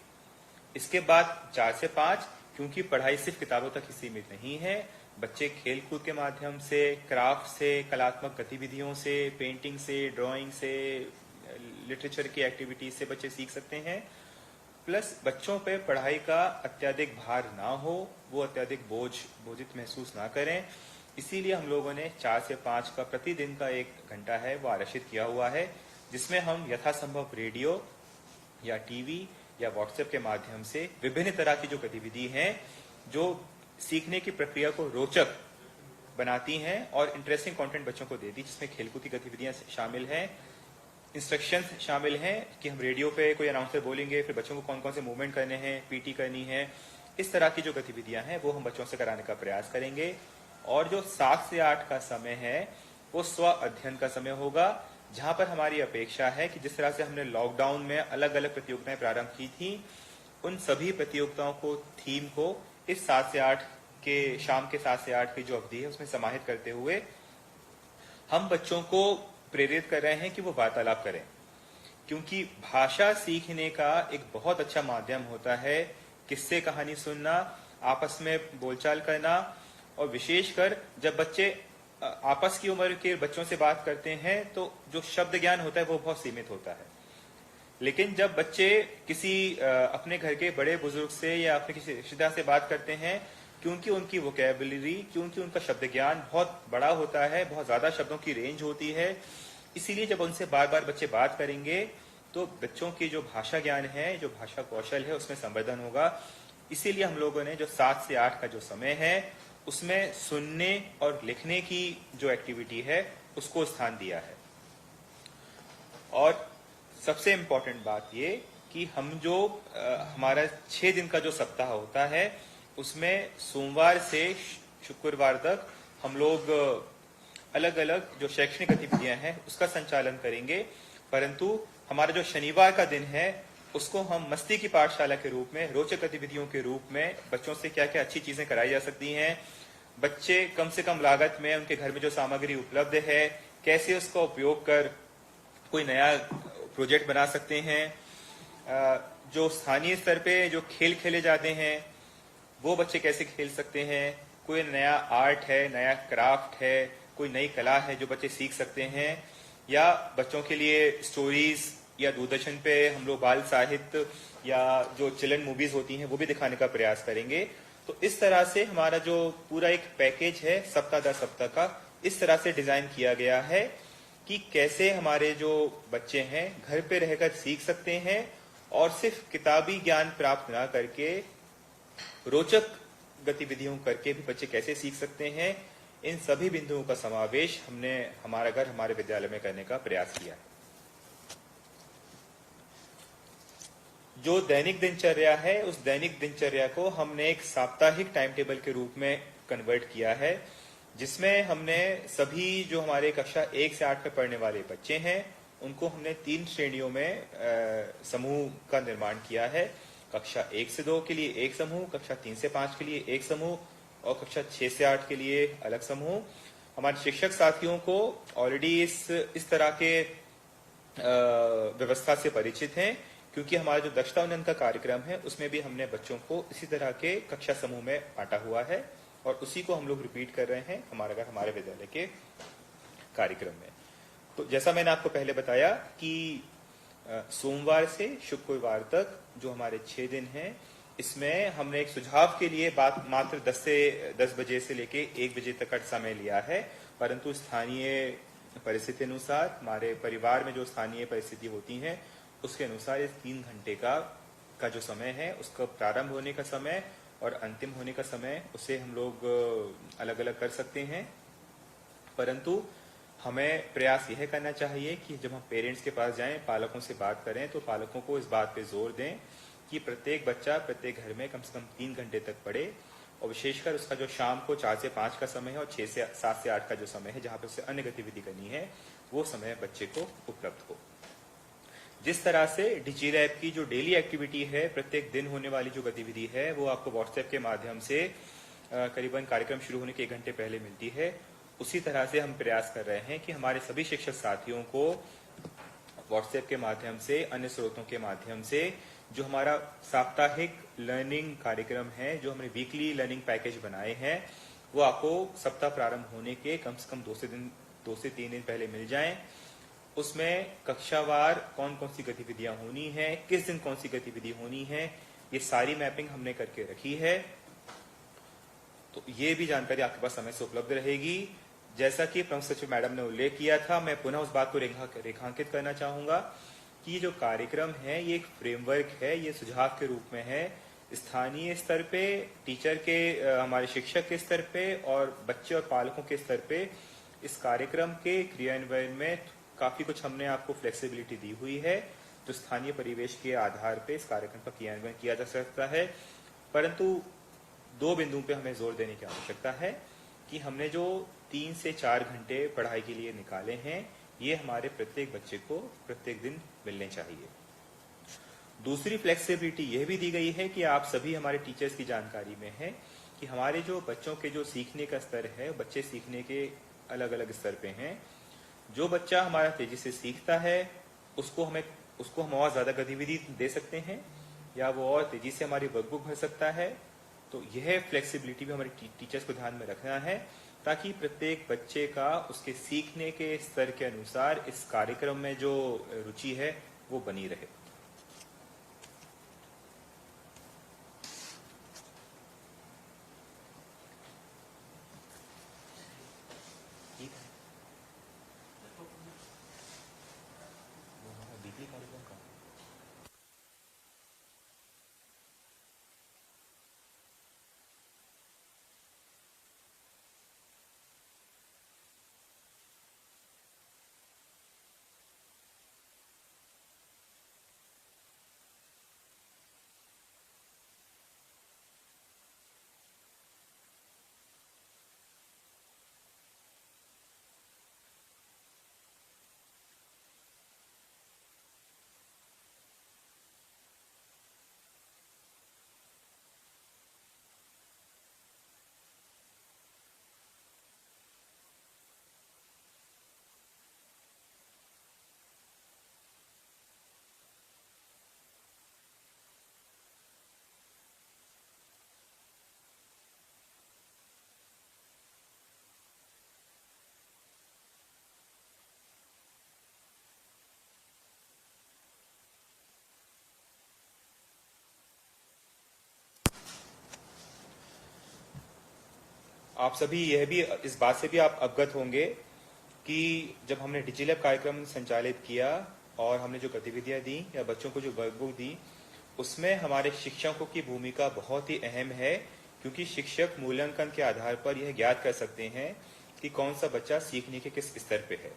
इसके बाद 4 से 5, क्योंकि पढ़ाई सिर्फ किताबों तक ही सीमित नहीं है, बच्चे खेल कूद के माध्यम से, क्राफ्ट से, कलात्मक गतिविधियों से, पेंटिंग से, ड्राइंग से, लिटरेचर की एक्टिविटीज से बच्चे सीख सकते हैं। प्लस बच्चों पे पढ़ाई का अत्यधिक भार ना हो, वो अत्यधिक बोझित महसूस ना करें, इसीलिए हम लोगों ने 4 से 5 का प्रतिदिन का 1 घंटा है वो आरक्षित किया हुआ है, जिसमें हम यथासंभव रेडियो या टीवी या व्हाट्सएप के माध्यम से विभिन्न तरह की जो गतिविधि हैं जो सीखने की प्रक्रिया को रोचक बनाती हैं और इंटरेस्टिंग कंटेंट बच्चों को देती, जिसमें खेलकूद की गतिविधियां शामिल हैं, इंस्ट्रक्शंस शामिल हैं कि हम रेडियो पे कोई अनाउंसर बोलेंगे, फिर बच्चों को कौन कौन से मूवमेंट करने हैं, पीटी करनी है, इस तरह की जो गतिविधियां हैं वो हम बच्चों से कराने का प्रयास करेंगे। और जो 7 से 8 का समय है वो स्व अध्ययन का समय होगा, जहां पर हमारी अपेक्षा है कि जिस तरह से हमने लॉकडाउन में अलग अलग प्रतियोगिताएं प्रारंभ की थी, उन सभी प्रतियोगिताओं को, थीम को इस 7 से 8 के शाम के 7 से 8 की जो अवधि है उसमें समाहित करते हुए हम बच्चों को प्रेरित कर रहे हैं कि वो वार्तालाप करें, क्योंकि भाषा सीखने का एक बहुत अच्छा माध्यम होता है किस्से कहानी सुनना, आपस में बोलचाल करना, और विशेषकर जब बच्चे आपस की उम्र के बच्चों से बात करते हैं तो जो शब्द ज्ञान होता है वो बहुत सीमित होता है। लेकिन जब बच्चे किसी अपने घर के बड़े बुजुर्ग से या अपने किसी रिश्तेदार से बात करते हैं, क्योंकि उनकी वोकैबुलरी, क्योंकि उनका शब्द ज्ञान बहुत बड़ा होता है, बहुत ज्यादा शब्दों की रेंज होती है, इसीलिए जब उनसे बार बार बच्चे बात करेंगे तो बच्चों की जो भाषा ज्ञान है, जो भाषा कौशल है, उसमें संवर्धन होगा। इसीलिए हम लोगों ने जो 7 से 8 का जो समय है उसमें सुनने और लिखने की जो एक्टिविटी है उसको स्थान दिया है। और सबसे इम्पोर्टेंट बात ये कि हम जो हमारा 6 दिन का जो सप्ताह होता है उसमें सोमवार से शुक्रवार तक हम लोग अलग अलग जो शैक्षणिक गतिविधियां हैं उसका संचालन करेंगे, परंतु हमारा जो शनिवार का दिन है उसको हम मस्ती की पाठशाला के रूप में, रोचक गतिविधियों के रूप में बच्चों से क्या क्या अच्छी चीजें कराई जा सकती हैं, बच्चे कम से कम लागत में उनके घर में जो सामग्री उपलब्ध है कैसे उसका उपयोग कर कोई नया प्रोजेक्ट बना सकते हैं, जो स्थानीय स्तर पे जो खेल खेले जाते हैं वो बच्चे कैसे खेल सकते हैं, कोई नया आर्ट है, नया क्राफ्ट है, कोई नई कला है जो बच्चे सीख सकते हैं, या बच्चों के लिए स्टोरीज या दूरदर्शन पे हम लोग बाल साहित्य या जो चिल्ड्रन मूवीज होती हैं वो भी दिखाने का प्रयास करेंगे। तो इस तरह से हमारा जो पूरा एक पैकेज है सप्ताह दर सप्ताह का, इस तरह से डिजाइन किया गया है कि कैसे हमारे जो बच्चे हैं घर पे रहकर सीख सकते हैं और सिर्फ किताबी ज्ञान प्राप्त ना करके रोचक गतिविधियों करके भी बच्चे कैसे सीख सकते हैं। इन सभी बिंदुओं का समावेश हमने हमारा घर हमारे विद्यालय में करने का प्रयास किया है। जो दैनिक दिनचर्या है उस दैनिक दिनचर्या को हमने एक साप्ताहिक टाइम टेबल के रूप में कन्वर्ट किया है, जिसमें हमने सभी जो हमारे कक्षा 1 से 8 में पढ़ने वाले बच्चे हैं उनको हमने 3 श्रेणियों में समूह का निर्माण किया है। कक्षा 1 से 2 के लिए एक समूह, कक्षा 3 से 5 के लिए एक समूह और कक्षा 6 से 8 के लिए अलग समूह। हमारे शिक्षक साथियों को ऑलरेडी इस तरह के व्यवस्था से परिचित हैं, क्योंकि हमारा जो दक्षता उन्नयन का कार्यक्रम है उसमें भी हमने बच्चों को इसी तरह के कक्षा समूह में बांटा हुआ है और उसी को हम लोग रिपीट कर रहे हैं हमारा घर हमारे विद्यालय के कार्यक्रम में। तो जैसा मैंने आपको पहले बताया कि सोमवार से शुक्रवार तक जो हमारे 6 दिन हैं, इसमें हमने एक सुझाव के लिए बात मात्र 10 बजे से लेके 1 बजे तक का समय लिया है, परंतु स्थानीय परिस्थिति अनुसार हमारे परिवार में जो स्थानीय परिस्थिति होती है उसके अनुसार इस 3 घंटे का जो समय है उसका प्रारंभ होने का समय और अंतिम होने का समय उसे हम लोग अलग अलग कर सकते हैं। परंतु हमें प्रयास यह करना चाहिए कि जब हम पेरेंट्स के पास जाएं, पालकों से बात करें, तो पालकों को इस बात पे जोर दें कि प्रत्येक बच्चा प्रत्येक घर में कम से कम 3 घंटे तक पढ़े और विशेषकर उसका जो शाम को 4 से 5 का समय है और 7 से 8 का जो समय है जहां पर उसे अन्य गतिविधि करनी है वो समय बच्चे को उपलब्ध हो। जिस तरह से डिजी लैब की जो डेली एक्टिविटी है, प्रत्येक दिन होने वाली जो गतिविधि है वो आपको व्हाट्सएप के माध्यम से करीबन कार्यक्रम शुरू होने के 1 घंटे पहले मिलती है, उसी तरह से हम प्रयास कर रहे हैं कि हमारे सभी शिक्षक साथियों को व्हाट्सएप के माध्यम से, अन्य स्रोतों के माध्यम से जो हमारा साप्ताहिक लर्निंग कार्यक्रम है, जो हमने वीकली लर्निंग पैकेज बनाए हैं, वो आपको सप्ताह प्रारंभ होने के कम से कम 2 से 3 दिन पहले मिल जाएं। उसमें कक्षावार कौन कौन सी गतिविधियां होनी है, किस दिन कौन सी गतिविधि होनी है, ये सारी मैपिंग हमने करके रखी है। तो ये भी जानकारी आपके पास समय से उपलब्ध रहेगी। जैसा कि प्रमुख सचिव मैडम ने उल्लेख किया था, मैं पुनः उस बात को रेखांकित करना चाहूंगा कि ये जो कार्यक्रम है ये एक फ्रेमवर्क है, ये सुझाव के रूप में है। स्थानीय स्तर पे, टीचर के हमारे शिक्षक के स्तर पे और बच्चे और पालकों के स्तर पे इस कार्यक्रम के क्रियान्वयन में काफी कुछ हमने आपको फ्लेक्सिबिलिटी दी हुई है, जो स्थानीय परिवेश के आधार पे इस कार्यक्रम का क्रियान्वयन किया जा सकता है। परंतु 2 बिंदुओं पे हमें जोर देने की आवश्यकता है कि हमने जो 3 से 4 घंटे पढ़ाई के लिए निकाले हैं, ये हमारे प्रत्येक बच्चे को प्रत्येक दिन मिलने चाहिए। दूसरी फ्लेक्सिबिलिटी यह भी दी गई है कि आप सभी हमारे टीचर्स की जानकारी में है कि हमारे जो बच्चों के जो सीखने का स्तर है, बच्चे सीखने के अलग अलग स्तर पे हैं। जो बच्चा हमारा तेजी से सीखता है उसको हम और ज्यादा गतिविधि दे सकते हैं या वो और तेजी से हमारी वर्कबुक भर सकता है। तो यह फ्लेक्सिबिलिटी भी हमारे टीचर्स को ध्यान में रखना है, ताकि प्रत्येक बच्चे का उसके सीखने के स्तर के अनुसार इस कार्यक्रम में जो रुचि है वो बनी रहे। आप सभी यह भी इस बात से भी आप अवगत होंगे कि जब हमने डिजिलैब कार्यक्रम संचालित किया और हमने जो गतिविधियां दी या बच्चों को जो वर्कबुक दी, उसमें हमारे शिक्षकों की भूमिका बहुत ही अहम है, क्योंकि शिक्षक मूल्यांकन के आधार पर यह ज्ञात कर सकते हैं कि कौन सा बच्चा सीखने के किस स्तर पे है।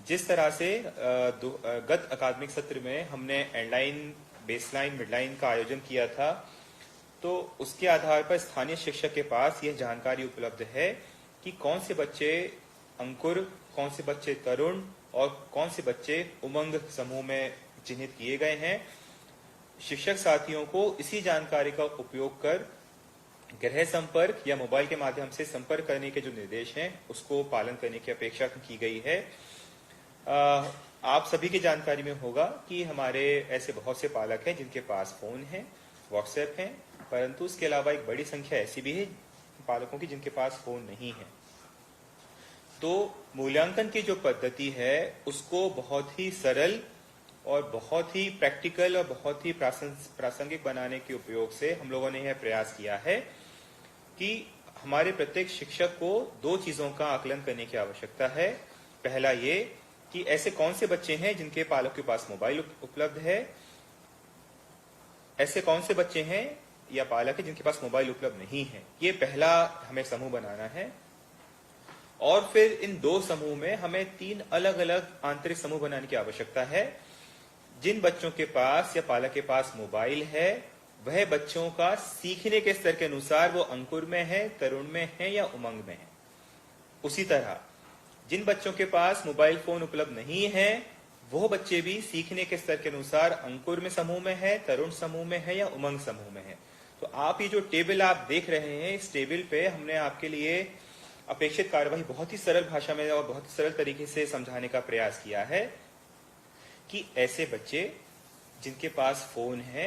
जिस तरह से गत अकादमिक सत्र में हमने एंडलाइन, बेसलाइन, मिडलाइन का आयोजन किया था, तो उसके आधार पर स्थानीय शिक्षक के पास यह जानकारी उपलब्ध है कि कौन से बच्चे अंकुर, कौन से बच्चे तरुण और कौन से बच्चे उमंग समूह में चिन्हित किए गए हैं। शिक्षक साथियों को इसी जानकारी का उपयोग कर गृह संपर्क या मोबाइल के माध्यम से संपर्क करने के जो निर्देश हैं उसको पालन करने की अपेक्षा की गई है। आप सभी की जानकारी में होगा कि हमारे ऐसे बहुत से पालक हैं जिनके पास फोन है, व्हाट्सएप है, परंतु इसके अलावा एक बड़ी संख्या ऐसी भी है पालकों की जिनके पास फोन नहीं है। तो मूल्यांकन की जो पद्धति है उसको बहुत ही सरल और बहुत ही प्रैक्टिकल और बहुत ही प्रासंगिक बनाने के उपयोग से हम लोगों ने यह प्रयास किया है कि हमारे प्रत्येक शिक्षक को दो चीजों का आकलन करने की आवश्यकता है। पहला ये कि ऐसे कौन से बच्चे हैं जिनके पालक के पास मोबाइल उपलब्ध है, ऐसे कौन से बच्चे हैं या पालक है जिनके पास मोबाइल उपलब्ध नहीं है। ये पहला हमें समूह बनाना है और फिर इन दो समूह में हमें तीन अलग अलग आंतरिक समूह बनाने की आवश्यकता है। जिन बच्चों के पास या पालक के पास मोबाइल है वह बच्चों का सीखने के स्तर के अनुसार वो अंकुर में है, तरुण में है या उमंग में है। उसी तरह जिन बच्चों के पास मोबाइल फोन उपलब्ध नहीं है वो बच्चे भी सीखने के स्तर के अनुसार अंकुर में समूह में है, तरुण समूह में है या उमंग समूह में है। तो आप ये जो टेबल आप देख रहे हैं, इस टेबल पे हमने आपके लिए अपेक्षित कार्यवाही बहुत ही सरल भाषा में और बहुत ही सरल तरीके से समझाने का प्रयास किया है कि ऐसे बच्चे जिनके पास फोन है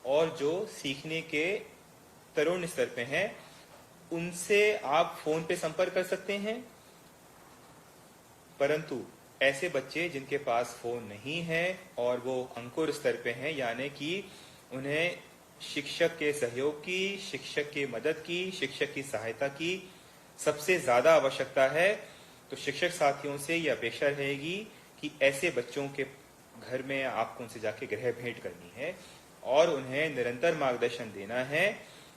और जो सीखने के तरुण स्तर पे हैं, उनसे आप फोन पे संपर्क कर सकते हैं। परंतु ऐसे बच्चे जिनके पास फोन नहीं है और वो अंकुर स्तर पे हैं, यानी कि उन्हें शिक्षक के सहयोग की, शिक्षक की मदद की, शिक्षक की सहायता की सबसे ज्यादा आवश्यकता है, तो शिक्षक साथियों से यह अपेक्षा रहेगी कि ऐसे बच्चों के घर में आपको उनसे जाके गृह भेंट करनी है और उन्हें निरंतर मार्गदर्शन देना है,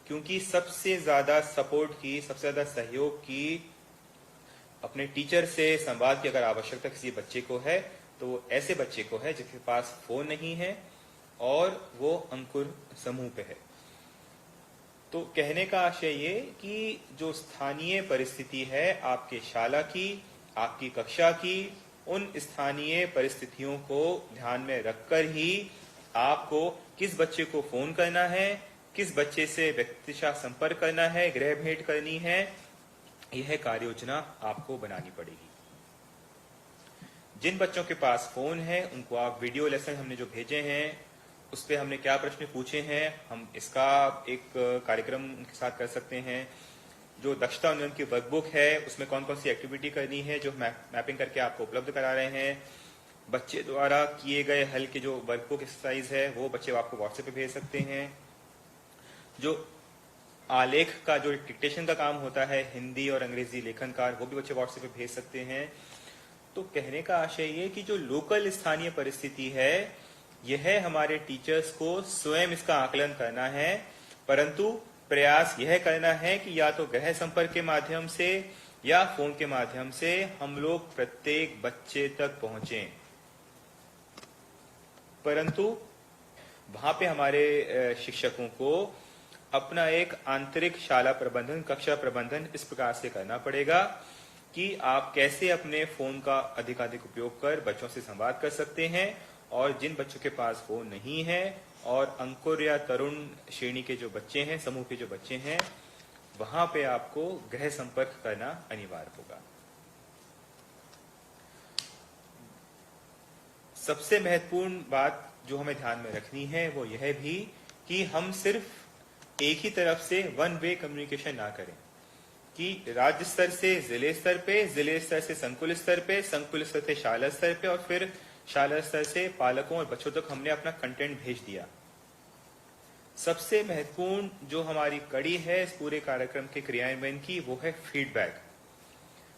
क्योंकि सबसे ज्यादा सपोर्ट की, सबसे ज्यादा सहयोग की, अपने टीचर से संवाद की अगर आवश्यकता किसी बच्चे को है तो वो ऐसे बच्चे को है जिसके पास फोन नहीं है और वो अंकुर समूह पे है। तो कहने का आशय ये कि जो स्थानीय परिस्थिति है आपके शाला की, आपकी कक्षा की, उन स्थानीय परिस्थितियों को ध्यान में रखकर ही आपको किस बच्चे को फोन करना है, किस बच्चे से व्यक्तिशः संपर्क करना है, गृह भेंट करनी है, यह कार्य योजना आपको बनानी पड़ेगी। जिन बच्चों के पास फोन है उनको आप वीडियो लेसन हमने जो भेजे हैं उस पर हमने क्या प्रश्न पूछे हैं, हम इसका एक कार्यक्रम उनके साथ कर सकते हैं। जो दक्षता उन्नयन की वर्कबुक है उसमें कौन कौन सी एक्टिविटी करनी है जो मैपिंग करके आपको उपलब्ध करा रहे हैं। बच्चे द्वारा किए गए हल के जो वर्कबुक एक्सरसाइज है वो बच्चे आपको व्हाट्सएप पे भेज सकते हैं। जो आलेख का जो डिक्टेशन का काम होता है, हिंदी और अंग्रेजी लेखन कार्य, वो भी बच्चे व्हाट्सएप पे भेज सकते हैं। तो कहने का आशय ये कि जो लोकल स्थानीय परिस्थिति है यह हमारे टीचर्स को स्वयं इसका आकलन करना है, परंतु प्रयास यह करना है कि या तो गृह संपर्क के माध्यम से या फोन के माध्यम से हम लोग प्रत्येक बच्चे तक पहुंचे। परंतु वहां पे हमारे शिक्षकों को अपना एक आंतरिक शाला प्रबंधन, कक्षा प्रबंधन इस प्रकार से करना पड़ेगा कि आप कैसे अपने फोन का अधिकाधिक उपयोग कर बच्चों से संवाद कर सकते हैं, और जिन बच्चों के पास फोन नहीं है और अंकुर या तरुण श्रेणी के जो बच्चे हैं, समूह के जो बच्चे हैं, वहां पे आपको गृह संपर्क करना अनिवार्य होगा। सबसे महत्वपूर्ण बात जो हमें ध्यान में रखनी है वो यह भी कि हम सिर्फ एक ही तरफ से वन वे कम्युनिकेशन ना करें, कि राज्य स्तर से जिले स्तर पे, जिले स्तर से संकुल स्तर पे, संकुल स्तर से शाला स्तर पे और फिर शाला स्तर से पालकों और बच्चों तक हमने अपना कंटेंट भेज दिया। सबसे महत्वपूर्ण जो हमारी कड़ी है इस पूरे कार्यक्रम के क्रियान्वयन की, वो है फीडबैक।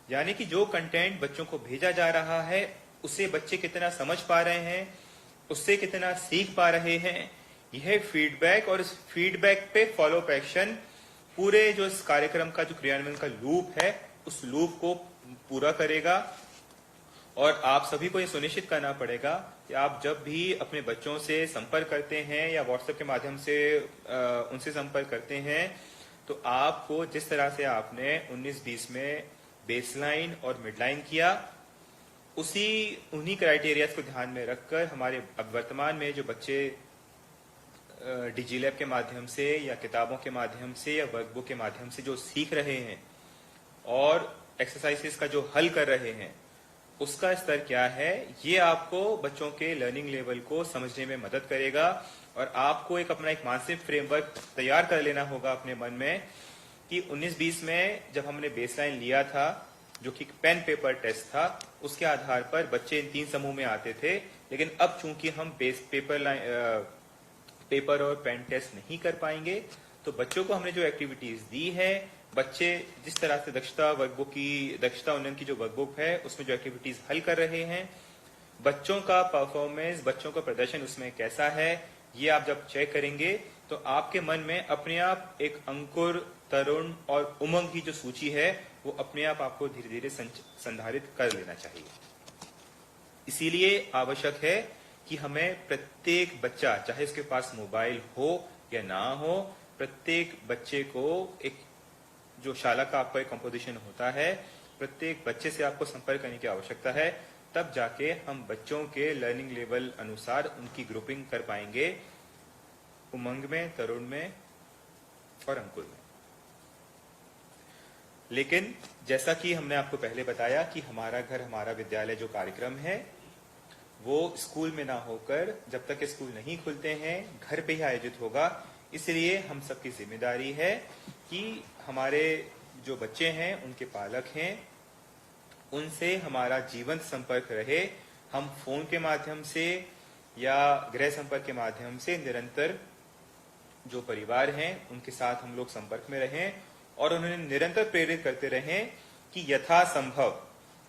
यानी कि जो कंटेंट बच्चों को भेजा जा रहा है उसे बच्चे कितना समझ पा रहे हैं, उससे कितना सीख पा रहे हैं, यह फीडबैक। और इस फीडबैक पे फॉलो अप एक्शन पूरे जो इस कार्यक्रम का जो क्रियान्वयन का लूप है उस लूप को पूरा करेगा। और आप सभी को यह सुनिश्चित करना पड़ेगा कि आप जब भी अपने बच्चों से संपर्क करते हैं या व्हाट्सएप के माध्यम से उनसे संपर्क करते हैं, तो आपको जिस तरह से आपने 19-20 में बेसलाइन और मिडलाइन किया, उन्हीं क्राइटेरियाज को ध्यान में रखकर हमारे अब वर्तमान में जो बच्चे डिजीलैब के माध्यम से या किताबों के माध्यम से या वर्कबुक के माध्यम से जो सीख रहे हैं और एक्सरसाइजेस का जो हल कर रहे हैं, उसका स्तर क्या है, ये आपको बच्चों के लर्निंग लेवल को समझने में मदद करेगा। और आपको अपना एक मानसिक फ्रेमवर्क तैयार कर लेना होगा अपने मन में कि 19-20 में जब हमने बेसलाइन लिया था, जो कि पेन पेपर टेस्ट था, उसके आधार पर बच्चे इन 3 समूह में आते थे। लेकिन अब चूंकि हम पेपर और पेन टेस्ट नहीं कर पाएंगे, तो बच्चों को हमने जो एक्टिविटीज दी है, बच्चे जिस तरह से दक्षता उन्नयन की जो वर्कबुक है उसमें जो एक्टिविटीज हल कर रहे हैं, बच्चों का परफॉर्मेंस, बच्चों का प्रदर्शन उसमें कैसा है, ये आप जब चेक करेंगे तो आपके मन में अपने आप एक अंकुर, तरुण और उमंग की जो सूची है वो अपने आप आपको धीरे धीरे संधारित कर लेना चाहिए। इसीलिए आवश्यक है कि हमें प्रत्येक बच्चा, चाहे उसके पास मोबाइल हो या ना हो, प्रत्येक बच्चे को एक जो शाला का आपका एक कंपोजिशन होता है, प्रत्येक बच्चे से आपको संपर्क करने की आवश्यकता है। तब जाके हम बच्चों के लर्निंग लेवल अनुसार उनकी ग्रुपिंग कर पाएंगे, उमंग में, तरुण में और अंकुर में। लेकिन जैसा कि हमने आपको पहले बताया कि हमारा घर हमारा विद्यालय जो कार्यक्रम है वो स्कूल में ना होकर, जब तक स्कूल नहीं खुलते हैं, घर पे ही आयोजित होगा। इसलिए हम सबकी जिम्मेदारी है कि हमारे जो बच्चे हैं, उनके पालक हैं, उनसे हमारा जीवंत संपर्क रहे। हम फोन के माध्यम से या गृह संपर्क के माध्यम से निरंतर जो परिवार हैं उनके साथ हम लोग संपर्क में रहें और उन्हें निरंतर प्रेरित करते रहें कि यथासंभव,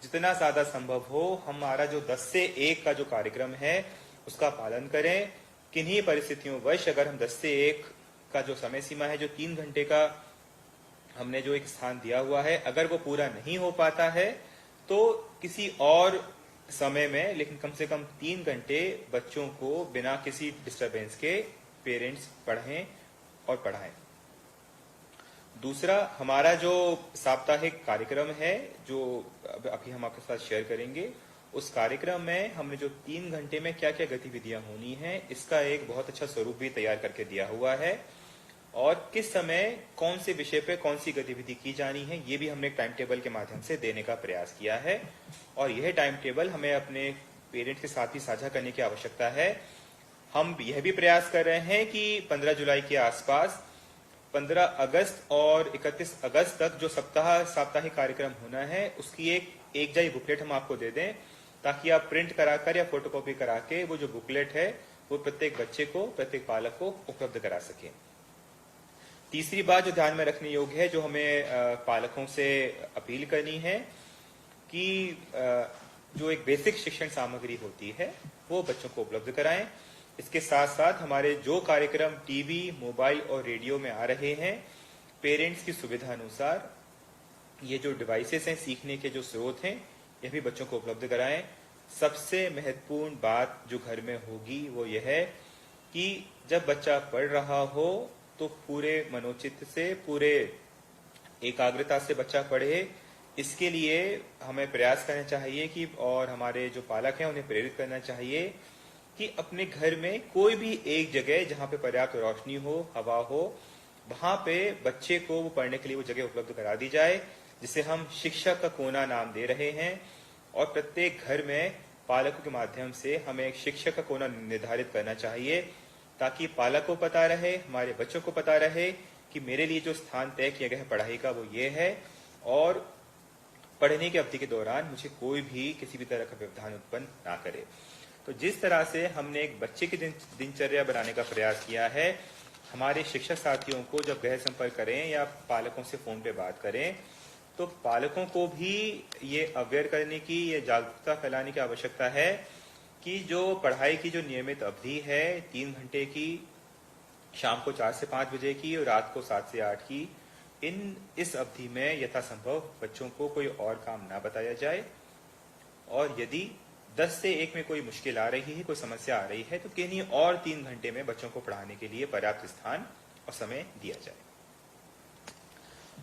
जितना ज्यादा संभव हो, हमारा जो 10 से 1 का जो कार्यक्रम है उसका पालन करें। किन्हीं परिस्थितियों वश अगर हम 10 से 1 का जो समय सीमा है, जो 3 घंटे का हमने जो एक स्थान दिया हुआ है, अगर वो पूरा नहीं हो पाता है तो किसी और समय में, लेकिन कम से कम 3 घंटे बच्चों को बिना किसी डिस्टरबेंस के पेरेंट्स पढ़ें और पढ़ाएं। दूसरा, हमारा जो साप्ताहिक कार्यक्रम है जो अभी हम आपके साथ शेयर करेंगे, उस कार्यक्रम में हमने जो 3 घंटे में क्या क्या गतिविधियां होनी है, इसका एक बहुत अच्छा स्वरूप भी तैयार करके दिया हुआ है। और किस समय कौन से विषय पे कौन सी गतिविधि की जानी है, ये भी हमने एक टाइम टेबल के माध्यम से देने का प्रयास किया है। और यह टाइम टेबल हमें अपने पेरेंट्स के साथ भी साझा करने की आवश्यकता है। हम यह भी प्रयास कर रहे हैं कि 15 जुलाई के आसपास 15 अगस्त और 31 अगस्त तक जो साप्ताहिक कार्यक्रम होना है उसकी एक जाई बुकलेट हम आपको दे दें, ताकि आप प्रिंट कराकर या फोटोकॉपी करा के वो जो बुकलेट है वो प्रत्येक बच्चे को, प्रत्येक पालक को उपलब्ध करा सके। तीसरी बात जो ध्यान में रखने योग्य है, जो हमें पालकों से अपील करनी है कि जो एक बेसिक शिक्षण सामग्री होती है वो बच्चों को उपलब्ध कराएं। इसके साथ साथ हमारे जो कार्यक्रम टीवी, मोबाइल और रेडियो में आ रहे हैं, पेरेंट्स की सुविधा अनुसार ये जो डिवाइसेस हैं, सीखने के जो स्रोत हैं, यह भी बच्चों को उपलब्ध कराएं। सबसे महत्वपूर्ण बात जो घर में होगी वो यह है कि जब बच्चा पढ़ रहा हो तो पूरे मनोचित्त से, पूरे एकाग्रता से बच्चा पढ़े। इसके लिए हमें प्रयास करना चाहिए कि, और हमारे जो पालक हैं उन्हें प्रेरित करना चाहिए कि अपने घर में कोई भी एक जगह जहां पे पर्याप्त रोशनी हो, हवा हो, वहां पे बच्चे को वो पढ़ने के लिए वो जगह उपलब्ध करा दी जाए, जिसे हम शिक्षक का कोना नाम दे रहे हैं। और प्रत्येक घर में पालकों के माध्यम से हमें एक शिक्षक का कोना निर्धारित करना चाहिए, ताकि पालक को पता रहे, हमारे बच्चों को पता रहे कि मेरे लिए जो स्थान तय किया गया है पढ़ाई का वो ये है, और पढ़ने की अवधि के दौरान मुझे कोई भी किसी भी तरह का व्यवधान उत्पन्न ना करे। तो जिस तरह से हमने एक बच्चे की दिनचर्या बनाने का प्रयास किया है, हमारे शिक्षक साथियों को जब गृह संपर्क करें या पालकों से फोन पे बात करें तो पालकों को भी ये अवेयर करने की, ये जागरूकता फैलाने की आवश्यकता है कि जो पढ़ाई की जो नियमित अवधि है 3 घंटे की, शाम को 4 से 5 बजे की और रात को 7 से 8 की, इस अवधि में यथासंभव बच्चों को कोई और काम ना बताया जाए। और यदि 10 से 1 में कोई मुश्किल आ रही है, कोई समस्या आ रही है, तो किन्हीं और 3 घंटे में बच्चों को पढ़ाने के लिए पर्याप्त स्थान और समय दिया जाए।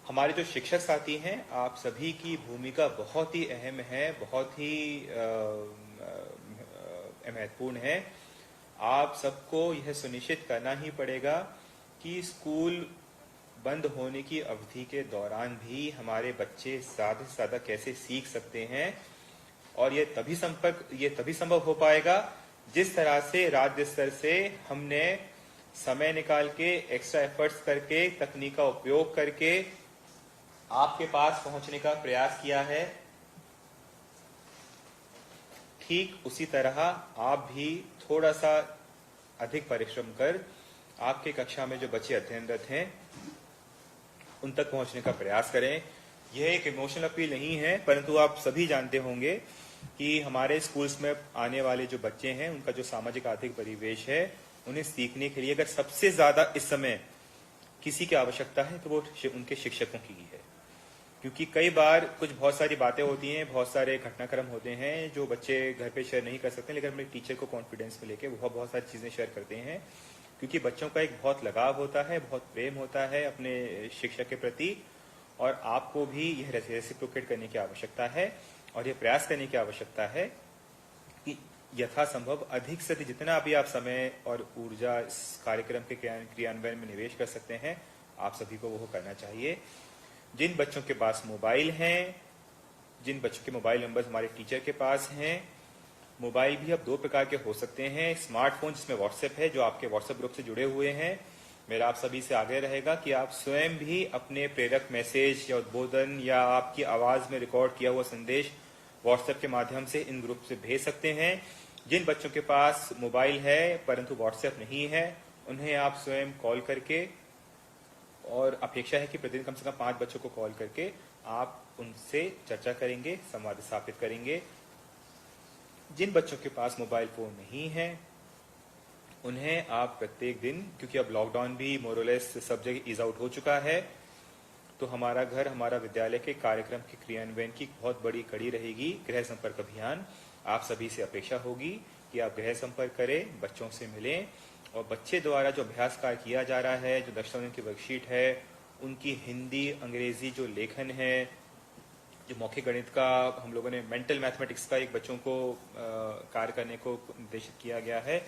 हमारे जो शिक्षक साथी हैं, आप सभी की भूमिका बहुत ही अहम है, बहुत ही महत्वपूर्ण है। आप सबको यह सुनिश्चित करना ही पड़ेगा कि स्कूल बंद होने की अवधि के दौरान भी हमारे बच्चे ज्यादा से ज्यादा कैसे सीख सकते हैं, और ये तभी संभव हो पाएगा जिस तरह से राज्य स्तर से हमने समय निकाल के, एक्स्ट्रा एफर्ट्स करके, तकनीक का उपयोग करके आपके पास पहुंचने का प्रयास किया है। ठीक उसी तरह आप भी थोड़ा सा अधिक परिश्रम कर आपके कक्षा में जो बच्चे अध्ययनरत हैं उन तक पहुंचने का प्रयास करें। यह एक इमोशनल अपील नहीं है, परंतु आप सभी जानते होंगे कि हमारे स्कूल्स में आने वाले जो बच्चे हैं उनका जो सामाजिक आर्थिक परिवेश है, उन्हें सीखने के लिए अगर सबसे ज्यादा इस समय किसी की आवश्यकता है तो वो उनके शिक्षकों की है। क्योंकि कई बार बहुत सारी बातें होती हैं, बहुत सारे घटनाक्रम होते हैं जो बच्चे घर पे शेयर नहीं कर सकते, लेकिन अपने टीचर को कॉन्फिडेंस में लेके वो बहुत सारी चीजें शेयर करते हैं। क्योंकि बच्चों का एक बहुत लगाव होता है, बहुत प्रेम होता है अपने शिक्षक के प्रति, और आपको भी यह रेसिप्रोकेट करने की आवश्यकता है और यह प्रयास करने की आवश्यकता है कि यथासंभव अधिक से अधिक जितना भी आप समय और ऊर्जा इस कार्यक्रम के क्रियान्वयन में निवेश कर सकते हैं, आप सभी को वो करना चाहिए। जिन बच्चों के पास मोबाइल हैं, जिन बच्चों के मोबाइल नंबर हमारे टीचर के पास हैं, मोबाइल भी अब 2 प्रकार के हो सकते हैं। स्मार्टफोन जिसमें व्हाट्सएप है, जो आपके व्हाट्सएप ग्रुप से जुड़े हुए हैं, मेरा आप सभी से आग्रह रहेगा कि आप स्वयं भी अपने प्रेरक मैसेज या उद्बोधन या आपकी आवाज में रिकॉर्ड किया हुआ संदेश व्हाट्सएप के माध्यम से इन ग्रुप से भेज सकते हैं। जिन बच्चों के पास मोबाइल है परंतु व्हाट्सएप नहीं है, उन्हें आप स्वयं कॉल करके, और अपेक्षा है कि प्रतिदिन कम से कम 5 बच्चों को कॉल करके आप उनसे चर्चा करेंगे, संवाद स्थापित करेंगे। जिन बच्चों के पास मोबाइल फोन नहीं है उन्हें आप प्रत्येक दिन, क्योंकि अब लॉकडाउन भी मोरलेस सब जगह इज आउट हो चुका है, तो हमारा घर हमारा विद्यालय के कार्यक्रम के क्रियान्वयन की बहुत बड़ी कड़ी रहेगी गृह संपर्क अभियान। आप सभी से अपेक्षा होगी कि आप गृह संपर्क करें, बच्चों से मिलें, और बच्चे द्वारा जो अभ्यास कार्य किया जा रहा है, जो दक्षता की वर्कशीट है, उनकी हिंदी अंग्रेजी जो लेखन है, जो मौखिक गणित का हम लोगों ने मेंटल मैथमेटिक्स का एक बच्चों को कार्य करने को निर्देशित किया गया है,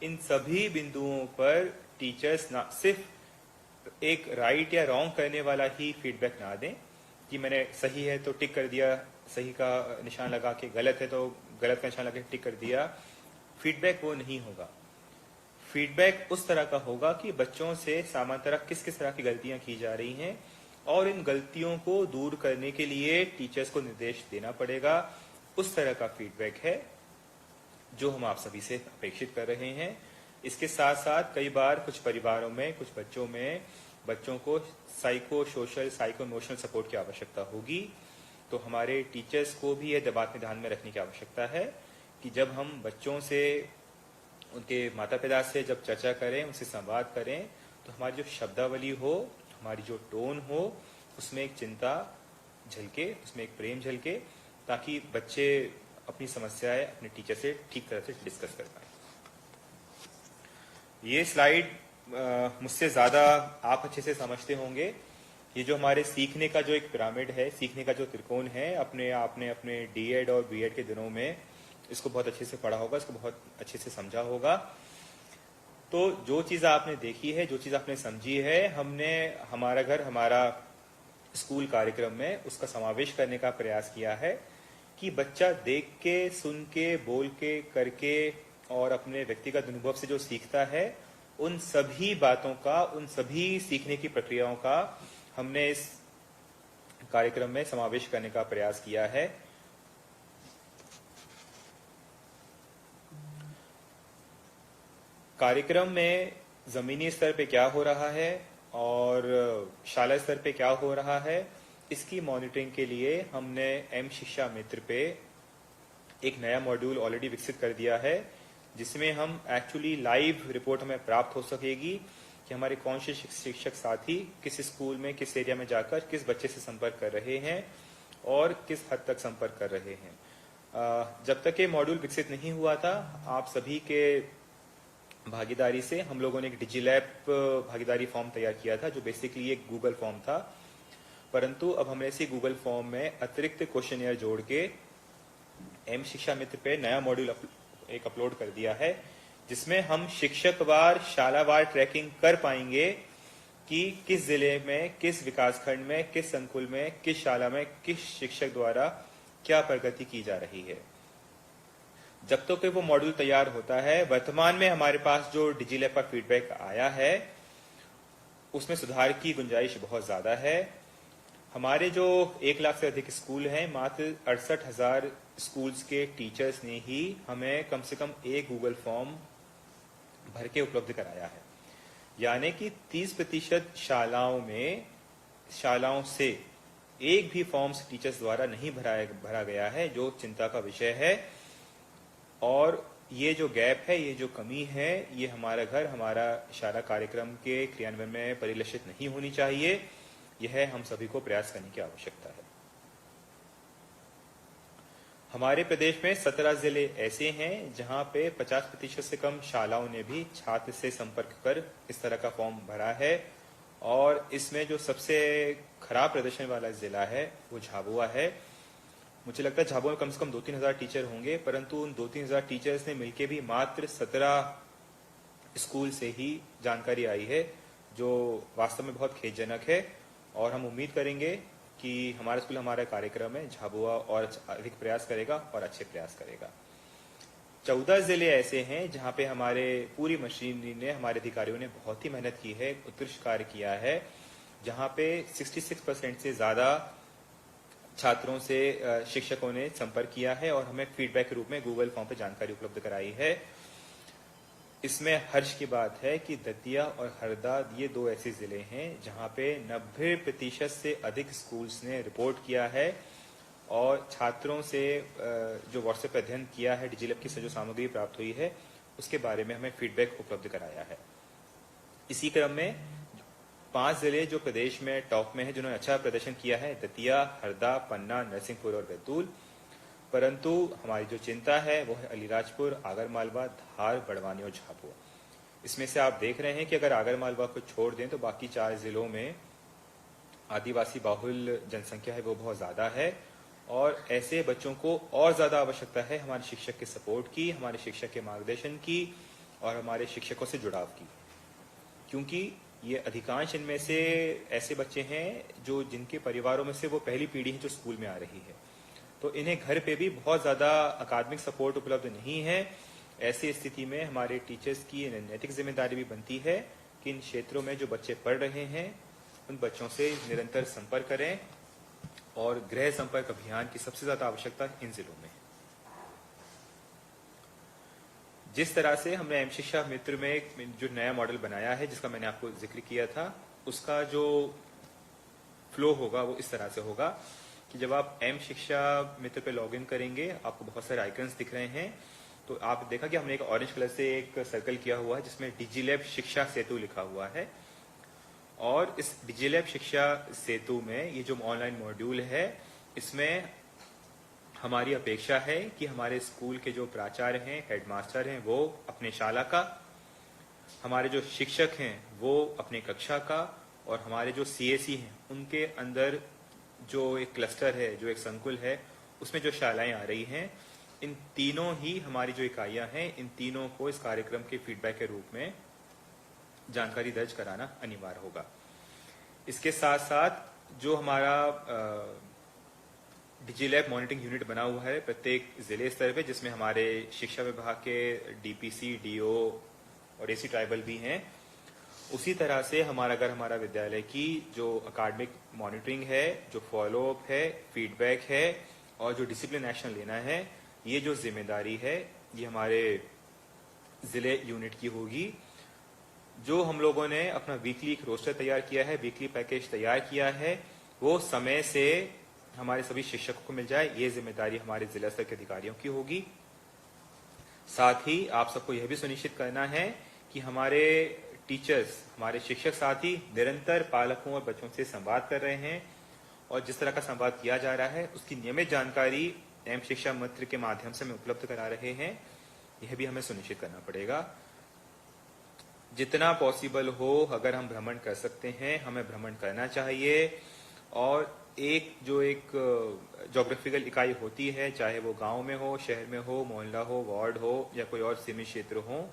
इन सभी बिंदुओं पर टीचर्स ना सिर्फ एक राइट या रॉन्ग करने वाला ही फीडबैक ना दें कि मैंने सही है तो टिक कर दिया, सही का निशान लगा के, गलत है तो गलत का निशान लगा के टिक कर दिया। फीडबैक वो नहीं होगा। फीडबैक उस तरह का होगा कि बच्चों से सामान्यतः किस किस तरह की गलतियां की जा रही हैं, और इन गलतियों को दूर करने के लिए टीचर्स को निर्देश देना पड़ेगा। उस तरह का फीडबैक है जो हम आप सभी से अपेक्षित कर रहे हैं। इसके साथ साथ कई बार कुछ परिवारों में, कुछ बच्चों को psycho social, psycho emotional support की आवश्यकता होगी। तो हमारे टीचर्स को भी यह बात में ध्यान में रखने की आवश्यकता है कि जब हम बच्चों से, उनके माता पिता से जब चर्चा करें, उनसे संवाद करें, तो हमारी जो शब्दावली हो, हमारी जो टोन हो, उसमें एक चिंता झलके, उसमें एक प्रेम झलके, ताकि बच्चे अपनी समस्याएं अपने टीचर से ठीक तरह से डिस्कस कर पाए। ये स्लाइड मुझसे ज्यादा आप अच्छे से समझते होंगे। ये जो हमारे सीखने का जो एक पिरामिड है, सीखने का जो त्रिकोण है, आपने अपने डीएड और बीएड के दिनों में इसको बहुत अच्छे से पढ़ा होगा, इसको बहुत अच्छे से समझा होगा। तो जो चीज आपने देखी है, जो चीज आपने समझी है, हमने हमारा घर हमारा स्कूल कार्यक्रम में उसका समावेश करने का प्रयास किया है कि बच्चा देख के, सुन के, बोल के, करके और अपने व्यक्तिगत अनुभव से जो सीखता है, उन सभी बातों का, उन सभी सीखने की प्रक्रियाओं का हमने इस कार्यक्रम में समावेश करने का प्रयास किया है। कार्यक्रम में जमीनी स्तर पे क्या हो रहा है और शाला स्तर पे क्या हो रहा है, इसकी मॉनिटरिंग के लिए हमने एम शिक्षा मित्र पे एक नया मॉड्यूल ऑलरेडी विकसित कर दिया है, जिसमें हम एक्चुअली लाइव रिपोर्ट हमें प्राप्त हो सकेगी कि हमारे कौन से शिक्षक साथी किस स्कूल में किस एरिया में जाकर किस बच्चे से संपर्क कर रहे हैं और किस हद तक संपर्क कर रहे हैं। जब तक ये मॉड्यूल विकसित नहीं हुआ था, आप सभी के भागीदारी से हम लोगों ने एक डिजिलैब भागीदारी फॉर्म तैयार किया था, जो बेसिकली एक गूगल फॉर्म था। परंतु अब हमने इसी गूगल फॉर्म में अतिरिक्त क्वेश्चनियर जोड़ के एम शिक्षा मित्र पे नया मॉड्यूल एक अपलोड कर दिया है, जिसमें हम शिक्षकवार शालावार ट्रैकिंग कर पाएंगे कि किस जिले में, किस विकासखंड में, किस संकुल में, किस शाला में, किस शिक्षक द्वारा क्या प्रगति की जा रही है। जब तक वो मॉड्यूल तैयार होता है, वर्तमान में हमारे पास जो डिजिलैब पर फीडबैक आया है उसमें सुधार की गुंजाइश बहुत ज्यादा है। हमारे जो 1 लाख से अधिक स्कूल हैं, मात्र 68,000 स्कूल्स के टीचर्स ने ही हमें कम से कम एक गूगल फॉर्म भर के उपलब्ध कराया है। यानी कि 30% शालाओं से एक भी फॉर्म्स टीचर्स द्वारा नहीं भरा गया है, जो चिंता का विषय है। और ये जो गैप है, ये जो कमी है, ये हमारा घर, हमारा शाला कार्यक्रम के क्रियान्वयन में परिलक्षित नहीं होनी चाहिए। यह हम सभी को प्रयास करने की आवश्यकता है। हमारे प्रदेश में 17 जिले ऐसे हैं जहां पे 50% से कम शालाओं ने भी छात्र से संपर्क कर इस तरह का फॉर्म भरा है। और इसमें जो सबसे खराब प्रदर्शन वाला जिला है वो झाबुआ है। मुझे लगता है झाबुआ में कम से कम 2-3 हजार टीचर होंगे, परंतु उन 2-3 हजार टीचर्स ने मिलकर भी मात्र 17 स्कूल से ही जानकारी आई है, जो वास्तव में बहुत खेदजनक है। और हम उम्मीद करेंगे कि हमारा स्कूल, हमारा कार्यक्रम है, झाबुआ और अधिक प्रयास करेगा और अच्छे प्रयास करेगा। 14 जिले ऐसे हैं जहां पे हमारे पूरी मशीनरी ने, हमारे अधिकारियों ने बहुत ही मेहनत की है, उत्कृष्ट कार्य किया है, जहां पे 66% से ज्यादा छात्रों से शिक्षकों ने संपर्क किया है और हमें फीडबैक के रूप में गूगल फॉर्म पे जानकारी उपलब्ध कराई है। इसमें हर्ष की बात है कि दतिया और हरदा ये 2 ऐसे जिले हैं जहां पे 90% से अधिक स्कूल्स ने रिपोर्ट किया है और छात्रों से जो व्हाट्सएप पर अध्ययन किया है, डिजिलैब की जो सामग्री प्राप्त हुई है उसके बारे में हमें फीडबैक उपलब्ध कराया है। इसी क्रम में 5 जिले जो प्रदेश में टॉप में है, जिन्होंने अच्छा प्रदर्शन किया है, दतिया, हरदा, पन्ना, नरसिंहपुर और बैतूल। परंतु हमारी जो चिंता है वो है अलीराजपुर, आगरमालवा, धार, बड़वानी और झाबुआ। इसमें से आप देख रहे हैं कि अगर आगरमालवा को छोड़ दें तो बाकी 4 जिलों में आदिवासी बाहुल जनसंख्या है, वो बहुत ज्यादा है। और ऐसे बच्चों को और ज्यादा आवश्यकता है हमारे शिक्षक के सपोर्ट की, हमारे शिक्षक के मार्गदर्शन की और हमारे शिक्षकों से जुड़ाव की, क्योंकि ये अधिकांश इनमें से ऐसे बच्चे हैं जो, जिनके परिवारों में से वो पहली पीढ़ी है जो स्कूल में आ रही है, तो इन्हें घर पे भी बहुत ज्यादा अकादमिक सपोर्ट उपलब्ध नहीं है। ऐसी स्थिति में हमारे टीचर्स की नैतिक जिम्मेदारी भी बनती है कि इन क्षेत्रों में जो बच्चे पढ़ रहे हैं उन बच्चों से निरंतर संपर्क करें और गृह संपर्क अभियान की सबसे ज्यादा आवश्यकता इन जिलों में है। जिस तरह से हमने एम शिक्षा मित्र में जो नया मॉडल बनाया है, जिसका मैंने आपको जिक्र किया था, उसका जो फ्लो होगा वो इस तरह से होगा कि जब आप एम शिक्षा मित्र पे लॉगिन करेंगे, आपको बहुत सारे आइकन्स दिख रहे हैं। तो आप देखा कि हमने एक ऑरेंज कलर से एक सर्कल किया हुआ है जिसमें डिजिलैब शिक्षा सेतु लिखा हुआ है। और इस डिजिलैब शिक्षा सेतु में ये जो ऑनलाइन मॉड्यूल है, इसमें हमारी अपेक्षा है कि हमारे स्कूल के जो प्राचार्य हैं, हेडमास्टर हैं, वो अपने शाला का, हमारे जो शिक्षक हैं वो अपने कक्षा का, और हमारे जो सीएसी हैं उनके अंदर जो एक क्लस्टर है, जो एक संकुल है, उसमें जो शालाएं आ रही हैं, इन तीनों ही हमारी जो इकाइयां हैं, इन तीनों को इस कार्यक्रम के फीडबैक के रूप में जानकारी दर्ज कराना अनिवार्य होगा। इसके साथ साथ जो हमारा डिजिलैब मॉनिटरिंग यूनिट बना हुआ है प्रत्येक जिले स्तर पे, जिसमें हमारे शिक्षा विभाग के डीपीसी, डीओ और एसी ट्राइबल भी हैं, उसी तरह से हमारा विद्यालय की जो अकादमिक मॉनिटरिंग है, जो फॉलोअप है, फीडबैक है और जो डिसिप्लिन एक्शन लेना है, ये जो जिम्मेदारी है ये हमारे जिले यूनिट की होगी। जो हम लोगों ने अपना वीकली एक रोस्टर तैयार किया है, वीकली पैकेज तैयार किया है, वो समय से हमारे सभी शिक्षकों को मिल जाए, ये जिम्मेदारी हमारे जिला स्तर के अधिकारियों की होगी। साथ ही आप सबको यह भी सुनिश्चित करना है कि हमारे टीचर्स, हमारे शिक्षक साथी निरंतर पालकों और बच्चों से संवाद कर रहे हैं और जिस तरह का संवाद किया जा रहा है उसकी नियमित जानकारी एम शिक्षा मित्र के माध्यम से हमें उपलब्ध करा रहे हैं। यह भी हमें सुनिश्चित करना पड़ेगा। जितना पॉसिबल हो अगर हम भ्रमण कर सकते हैं हमें भ्रमण करना चाहिए और एक ज्योग्राफिकल इकाई होती है, चाहे वो गांव में हो, शहर में हो, मोहल्ला हो, वार्ड हो या कोई और सीमित क्षेत्र हो,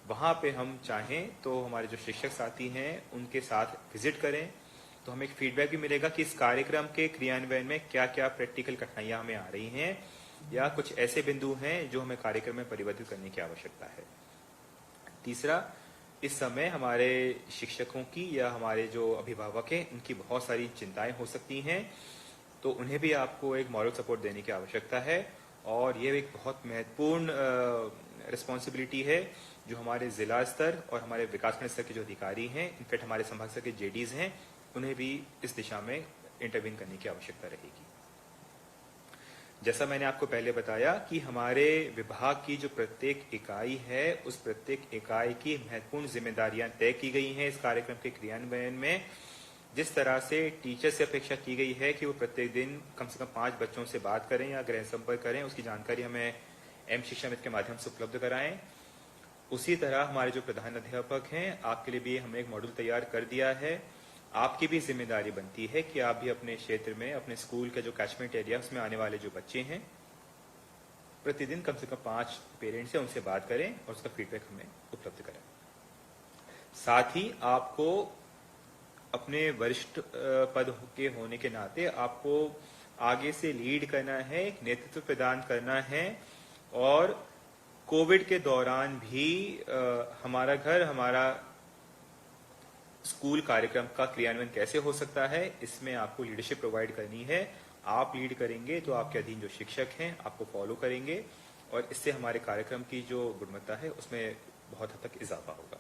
वहां पे हम चाहें तो हमारे जो शिक्षक साथी हैं उनके साथ विजिट करें तो हमें एक फीडबैक भी मिलेगा कि इस कार्यक्रम के क्रियान्वयन में क्या क्या प्रैक्टिकल कठिनाइयां हमें आ रही हैं या कुछ ऐसे बिंदु हैं जो हमें कार्यक्रम में परिवर्तित करने की आवश्यकता है। तीसरा, इस समय हमारे शिक्षकों की या हमारे जो अभिभावक हैं उनकी बहुत सारी चिंताएं हो सकती हैं, तो उन्हें भी आपको एक मॉरल सपोर्ट देने की आवश्यकता है और ये एक बहुत महत्वपूर्ण रिस्पॉन्सिबिलिटी है जो हमारे जिला स्तर और हमारे विकासखंड स्तर के जो अधिकारी हैं, इनफैक्ट हमारे संभाग स्तर के जेडीज हैं, उन्हें भी इस दिशा में इंटरवीन करने की आवश्यकता रहेगी। जैसा मैंने आपको पहले बताया कि हमारे विभाग की जो प्रत्येक इकाई है उस प्रत्येक इकाई की महत्वपूर्ण जिम्मेदारियां तय की गई हैं इस कार्यक्रम के क्रियान्वयन में। जिस तरह से टीचर से अपेक्षा की गई है कि वो प्रत्येक दिन कम से कम 5 बच्चों से बात करें या गृह संपर्क करें, उसकी जानकारी हमें एम शिक्षा मित्र के माध्यम से उपलब्ध कराएं। उसी तरह हमारे जो प्रधान अध्यापक हैं, आपके लिए भी हमने एक मॉड्यूल तैयार कर दिया है। आपकी भी जिम्मेदारी बनती है कि आप भी अपने क्षेत्र में, अपने स्कूल का जो कैचमेंट एरिया उसमें आने वाले जो बच्चे हैं, प्रतिदिन कम से कम 5 पेरेंट्स से उनसे बात करें और उसका फीडबैक हमें उपलब्ध कराएं। साथ ही आपको अपने वरिष्ठ पद के होने के नाते आपको आगे से लीड करना है, एक नेतृत्व प्रदान करना है और कोविड के दौरान भी हमारा घर हमारा स्कूल कार्यक्रम का क्रियान्वयन कैसे हो सकता है, इसमें आपको लीडरशिप प्रोवाइड करनी है। आप लीड करेंगे तो आपके अधीन जो शिक्षक हैं आपको फॉलो करेंगे और इससे हमारे कार्यक्रम की जो गुणवत्ता है उसमें बहुत हद तक इजाफा होगा।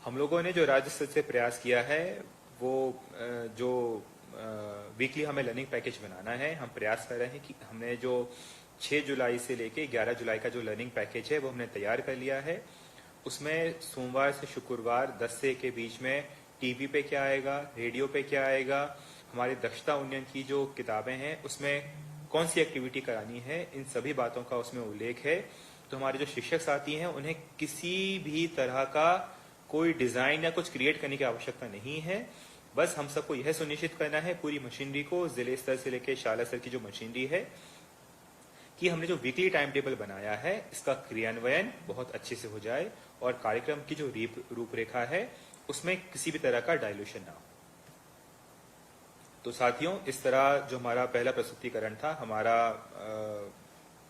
हम लोगों ने जो राज्य स्तर से प्रयास किया है वो जो वीकली हमें लर्निंग पैकेज बनाना है, हम प्रयास कर रहे हैं कि हमने जो 6 जुलाई से लेके 11 जुलाई का जो लर्निंग पैकेज है वो हमने तैयार कर लिया है। उसमें सोमवार से शुक्रवार 10 से के बीच में टीवी पे क्या आएगा, रेडियो पे क्या आएगा, हमारी दक्षता उन्नयन की जो किताबें हैं उसमें कौन सी एक्टिविटी करानी है, इन सभी बातों का उसमें उल्लेख है। तो हमारे जो शिक्षक साथी हैं उन्हें किसी भी तरह का कोई डिजाइन या कुछ क्रिएट करने की आवश्यकता नहीं है। बस हम सबको यह सुनिश्चित करना है पूरी मशीनरी को, जिले स्तर से लेकर शाला स्तर की जो मशीनरी है, कि हमने जो वीकली टाइम टेबल बनाया है इसका क्रियान्वयन बहुत अच्छे से हो जाए और कार्यक्रम की जो रूपरेखा है उसमें किसी भी तरह का डायल्यूशन ना हो। तो साथियों, इस तरह जो हमारा पहला प्रस्तुतिकरण था, हमारा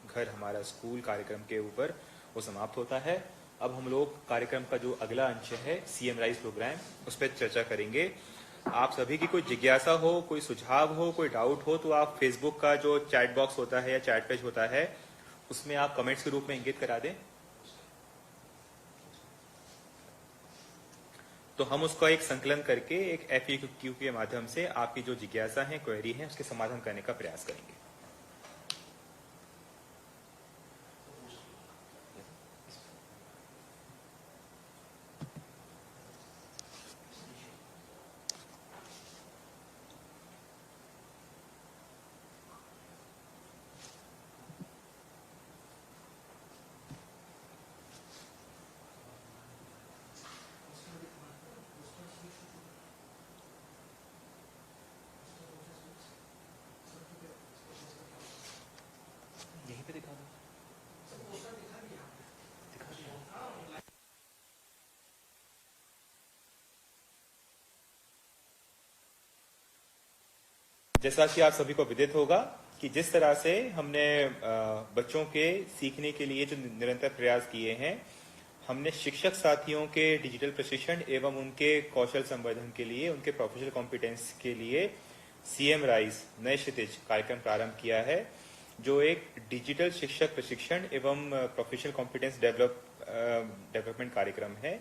घर हमारा स्कूल कार्यक्रम के ऊपर, वो समाप्त होता है। अब हम लोग कार्यक्रम का जो अगला अंश है सीएम राइज प्रोग्राम, उस पर चर्चा करेंगे। आप सभी की कोई जिज्ञासा हो, कोई सुझाव हो, कोई डाउट हो तो आप फेसबुक का जो चैट बॉक्स होता है या चैट पेज होता है उसमें आप कमेंट्स के रूप में इंगित करा दें, तो हम उसका एक संकलन करके एक FAQ के माध्यम से आपकी जो जिज्ञासा है, क्वेरी है, उसके समाधान करने का प्रयास करेंगे। यहीं पे दिखा दो। जैसा कि आप सभी को विदित होगा कि जिस तरह से हमने बच्चों के सीखने के लिए जो निरंतर प्रयास किए हैं, हमने शिक्षक साथियों के डिजिटल प्रशिक्षण एवं उनके कौशल संवर्धन के लिए, उनके प्रोफेशनल कॉम्पिटेंस के लिए सीएम राइज नए क्षितिज कार्यक्रम प्रारंभ किया है, जो एक डिजिटल शिक्षक प्रशिक्षण एवं प्रोफेशनल कॉम्पिटेंस डेवलप डेवलपमेंट कार्यक्रम है,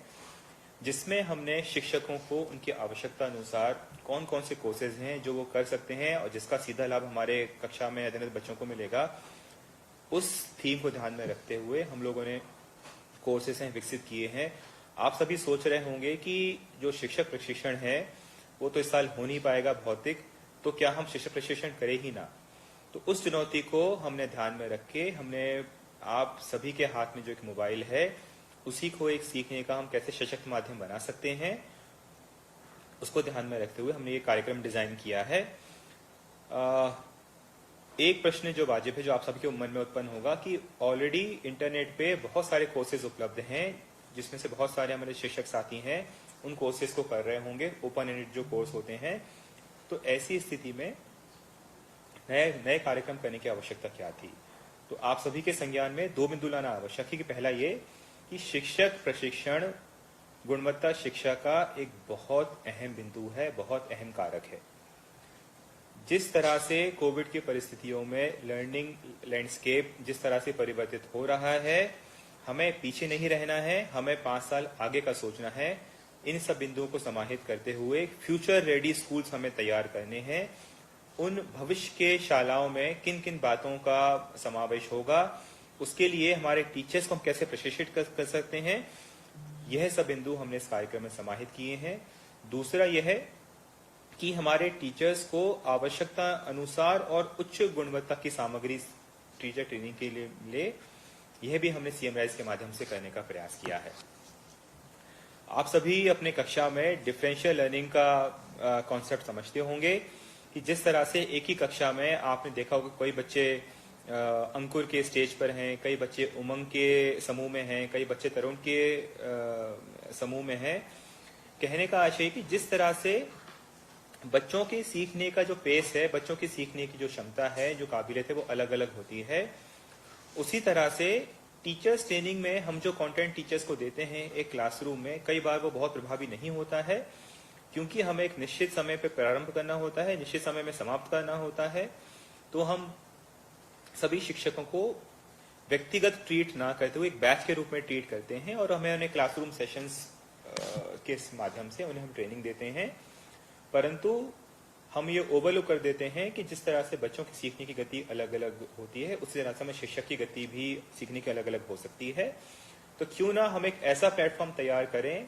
जिसमें हमने शिक्षकों को उनकी आवश्यकता अनुसार कौन कौन से कोर्सेज हैं जो वो कर सकते हैं और जिसका सीधा लाभ हमारे कक्षा में अध्ययनरत बच्चों को मिलेगा, उस थीम को ध्यान में रखते हुए हम लोगों ने कोर्सेज हैं विकसित किए हैं। आप सभी सोच रहे होंगे कि जो शिक्षक प्रशिक्षण है वो तो इस साल हो नहीं पाएगा भौतिक, तो क्या हम शिक्षक प्रशिक्षण करें ही ना। तो उस चुनौती को हमने ध्यान में रख के हमने आप सभी के हाथ में जो एक मोबाइल है उसी को एक सीखने का हम कैसे सशक्त माध्यम बना सकते हैं, उसको ध्यान में रखते हुए हमने ये कार्यक्रम डिजाइन किया है। एक प्रश्न जो वाजिब है, जो आप सभी के मन में उत्पन्न होगा कि ऑलरेडी इंटरनेट पे बहुत सारे कोर्सेज उपलब्ध हैं, जिसमें से बहुत सारे हमारे शिक्षक साथी हैं उन कोर्सेज को कर रहे होंगे, ओपन एंडेड जो कोर्स होते हैं। तो ऐसी स्थिति में नए कार्यक्रम करने की आवश्यकता क्या थी। तो आप सभी के संज्ञान में 2 बिंदु लाना आवश्यक है कि पहला ये कि शिक्षक प्रशिक्षण गुणवत्ता शिक्षा का एक बहुत अहम बिंदु है, बहुत अहम कारक है। जिस तरह से कोविड की परिस्थितियों में लर्निंग लैंडस्केप जिस तरह से परिवर्तित हो रहा है, हमें पीछे नहीं रहना है, हमें 5 साल आगे का सोचना है। इन सब बिंदुओं को समाहित करते हुए फ्यूचर रेडी स्कूल्स हमें तैयार करने हैं। उन भविष्य के शालाओं में किन किन बातों का समावेश होगा, उसके लिए हमारे टीचर्स को हम कैसे प्रशिक्षित कर सकते हैं, यह सब बिंदु हमने इस कार्यक्रम में समाहित किए हैं। दूसरा यह है कि हमारे टीचर्स को आवश्यकता अनुसार और उच्च गुणवत्ता की सामग्री टीचर ट्रेनिंग के लिए मिले, यह भी हमने सीएम राइज के माध्यम से करने का प्रयास किया है। आप सभी अपने कक्षा में डिफरेंशियल लर्निंग का कॉन्सेप्ट समझते होंगे कि जिस तरह से एक ही कक्षा में आपने देखा होगा कोई बच्चे अंकुर के स्टेज पर हैं, कई बच्चे उमंग के समूह में हैं, कई बच्चे तरुण के समूह में हैं। कहने का आशय कि जिस तरह से बच्चों के सीखने का जो पेस है, बच्चों की सीखने की जो क्षमता है, जो काबिलियत है, वो अलग अलग होती है। उसी तरह से टीचर्स ट्रेनिंग में हम जो कंटेंट टीचर्स को देते हैं एक क्लासरूम में, कई बार वो बहुत प्रभावी नहीं होता है, क्योंकि हमें एक निश्चित समय पे प्रारंभ करना होता है, निश्चित समय में समाप्त करना होता है। तो हम सभी शिक्षकों को व्यक्तिगत ट्रीट ना करते हुए एक बैच के रूप में ट्रीट करते हैं और हमें उन्हें क्लासरूम सेशंस के माध्यम से उन्हें हम ट्रेनिंग देते हैं। परंतु हम ये ओवरलुक कर देते हैं कि जिस तरह से बच्चों की सीखने की गति अलग अलग होती है, उसी तरह से हमें शिक्षक की गति भी सीखने की अलग अलग हो सकती है। तो क्यों ना हम एक ऐसा प्लेटफॉर्म तैयार करें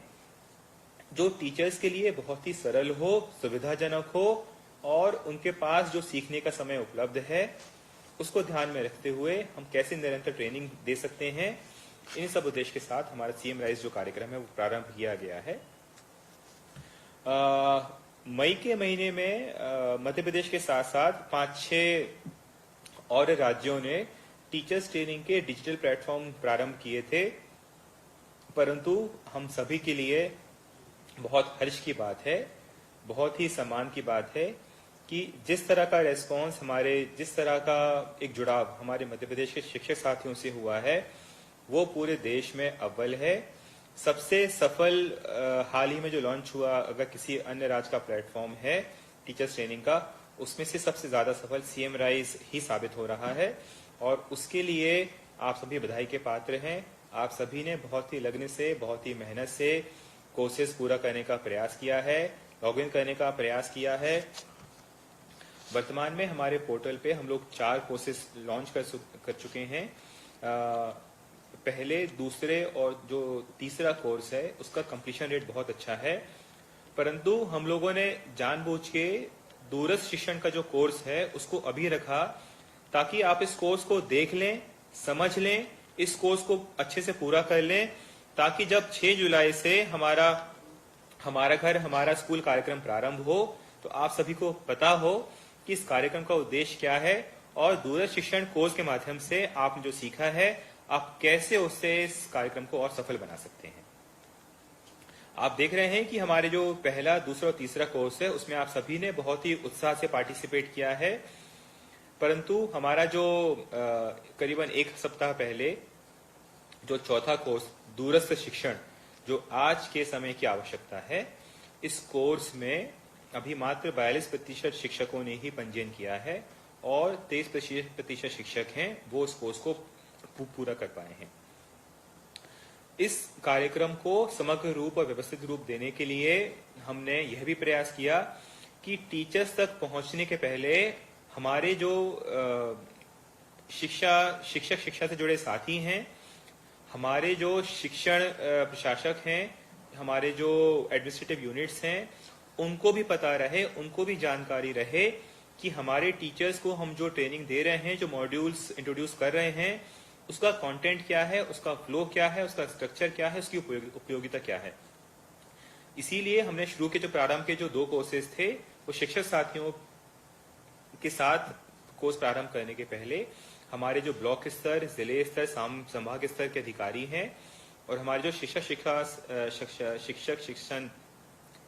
जो टीचर्स के लिए बहुत ही सरल हो, सुविधाजनक हो और उनके पास जो सीखने का समय उपलब्ध है उसको ध्यान में रखते हुए हम कैसे निरंतर ट्रेनिंग दे सकते हैं। इन सब उद्देश्य के साथ हमारा सीएम राइज जो कार्यक्रम है वो प्रारंभ किया गया है। मई के महीने में मध्य प्रदेश के साथ साथ 5-6 और राज्यों ने टीचर्स ट्रेनिंग के डिजिटल प्लेटफॉर्म प्रारंभ किए थे। परंतु हम सभी के लिए बहुत हर्ष की बात है, बहुत ही सम्मान की बात है कि जिस तरह का रेस्पॉन्स जिस तरह का एक जुड़ाव हमारे मध्य प्रदेश के शिक्षक साथियों से हुआ है वो पूरे देश में अव्वल है। सबसे सफल हाल ही में जो लॉन्च हुआ, अगर किसी अन्य राज्य का प्लेटफॉर्म है टीचर्स ट्रेनिंग का, उसमें से सबसे ज्यादा सफल सीएम राइज ही साबित हो रहा है और उसके लिए आप सभी बधाई के पात्र हैं। आप सभी ने बहुत ही लगन से, बहुत ही मेहनत से कोर्सेज पूरा करने का प्रयास किया है, लॉगिन करने का प्रयास किया है। वर्तमान में हमारे पोर्टल पे हम लोग 4 कोर्सेज लॉन्च कर चुके हैं। पहले, दूसरे और जो तीसरा कोर्स है उसका कंप्लीशन रेट बहुत अच्छा है, परंतु हम लोगों ने जानबूझ के दूरस्थ शिक्षण का जो कोर्स है उसको अभी रखा ताकि आप इस कोर्स को देख लें, समझ लें, इस कोर्स को अच्छे से पूरा कर लें, ताकि जब 6 जुलाई से हमारा घर हमारा स्कूल कार्यक्रम प्रारंभ हो तो आप सभी को पता हो कि इस कार्यक्रम का उद्देश्य क्या है और दूरस्थ शिक्षण कोर्स के माध्यम से आपने जो सीखा है आप कैसे उससे इस कार्यक्रम को और सफल बना सकते हैं। आप देख रहे हैं कि हमारे जो पहला, दूसरा और तीसरा कोर्स है उसमें आप सभी ने बहुत ही उत्साह से पार्टिसिपेट किया है, परंतु हमारा जो करीबन 1 सप्ताह पहले जो चौथा कोर्स दूरस्थ शिक्षण, जो आज के समय की आवश्यकता है, इस कोर्स में अभी मात्र 42% शिक्षकों ने ही पंजीयन किया है और 23% शिक्षक हैं वो इस कोर्स को पूरा कर पाए हैं। इस कार्यक्रम को समग्र रूप और व्यवस्थित रूप देने के लिए हमने यह भी प्रयास किया कि टीचर्स तक पहुंचने के पहले हमारे जो शिक्षा से जुड़े साथी हैं, हमारे जो शिक्षण प्रशासक हैं, हमारे जो एडमिनिस्ट्रेटिव यूनिट्स हैं, उनको भी पता रहे, उनको भी जानकारी रहे कि हमारे टीचर्स को हम जो ट्रेनिंग दे रहे हैं, जो मॉड्यूल्स इंट्रोड्यूस कर रहे हैं, उसका कंटेंट क्या है, उसका फ्लो क्या है, उसका स्ट्रक्चर क्या है, उसकी उपयोगिता क्या है। इसीलिए हमने शुरू के जो प्रारंभ के जो 2 कोर्सेज थे, वो शिक्षक साथियों के साथ कोर्स प्रारंभ करने के पहले हमारे जो ब्लॉक स्तर, जिले स्तर, संभाग स्तर के अधिकारी हैं और हमारे जो शिक्षक शिक्षण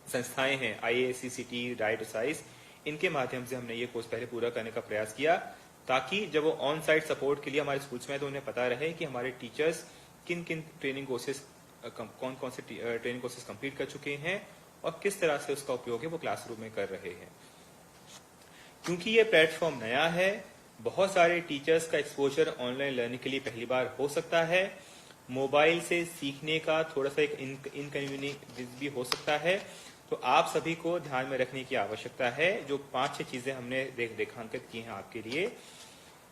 संस्थाएं हैं, IACCT, राइट साइज, इनके माध्यम से हमने ये कोर्स पहले पूरा करने का प्रयास किया, ताकि जब वो ऑन साइट सपोर्ट के लिए हमारे स्कूल्स में, तो उन्हें पता रहे कि हमारे टीचर्स किन किन ट्रेनिंग कोर्सेज, कौन कौन से ट्रेनिंग कोर्सेज कंप्लीट कर चुके हैं और किस तरह से उसका उपयोग है वो क्लासरूम में कर रहे हैं। क्योंकि ये प्लेटफॉर्म नया है, बहुत सारे टीचर्स का एक्सपोजर ऑनलाइन लर्निंग के लिए पहली बार हो सकता है, मोबाइल से सीखने का थोड़ा सा एक इनकन्वीनियंस भी हो सकता है, तो आप सभी को ध्यान में रखने की आवश्यकता है। जो 5-6 चीजें हमने रेखांकित की हैं आपके लिए,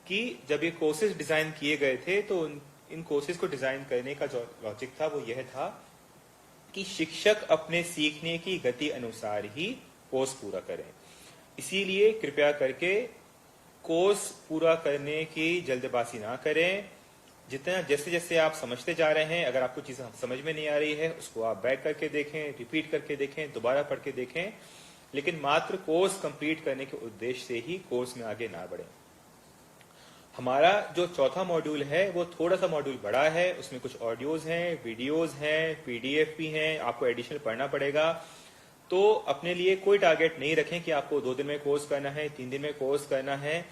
कि जब ये कोर्सेज डिजाइन किए गए थे तो इन कोर्सेज को डिजाइन करने का जो लॉजिक था वो यह था कि शिक्षक अपने सीखने की गति अनुसार ही कोर्स पूरा करें। इसीलिए कृपया करके कोर्स पूरा करने की जल्दबाजी ना करें। जितना जैसे जैसे आप समझते जा रहे हैं, अगर आपको चीजें समझ में नहीं आ रही है, उसको आप बैक करके देखें, रिपीट करके देखें, दोबारा पढ़ के देखें, लेकिन मात्र कोर्स कंप्लीट करने के उद्देश्य से ही कोर्स में आगे ना बढ़े। हमारा जो चौथा मॉड्यूल है वो थोड़ा सा मॉड्यूल बड़ा है, उसमें कुछ ऑडियोज हैं, वीडियोज हैं, PDF भी हैं, आपको एडिशनल पढ़ना पड़ेगा। तो अपने लिए कोई टारगेट नहीं रखें कि आपको 2 दिन में कोर्स करना है, 3 दिन में कोर्स करना है।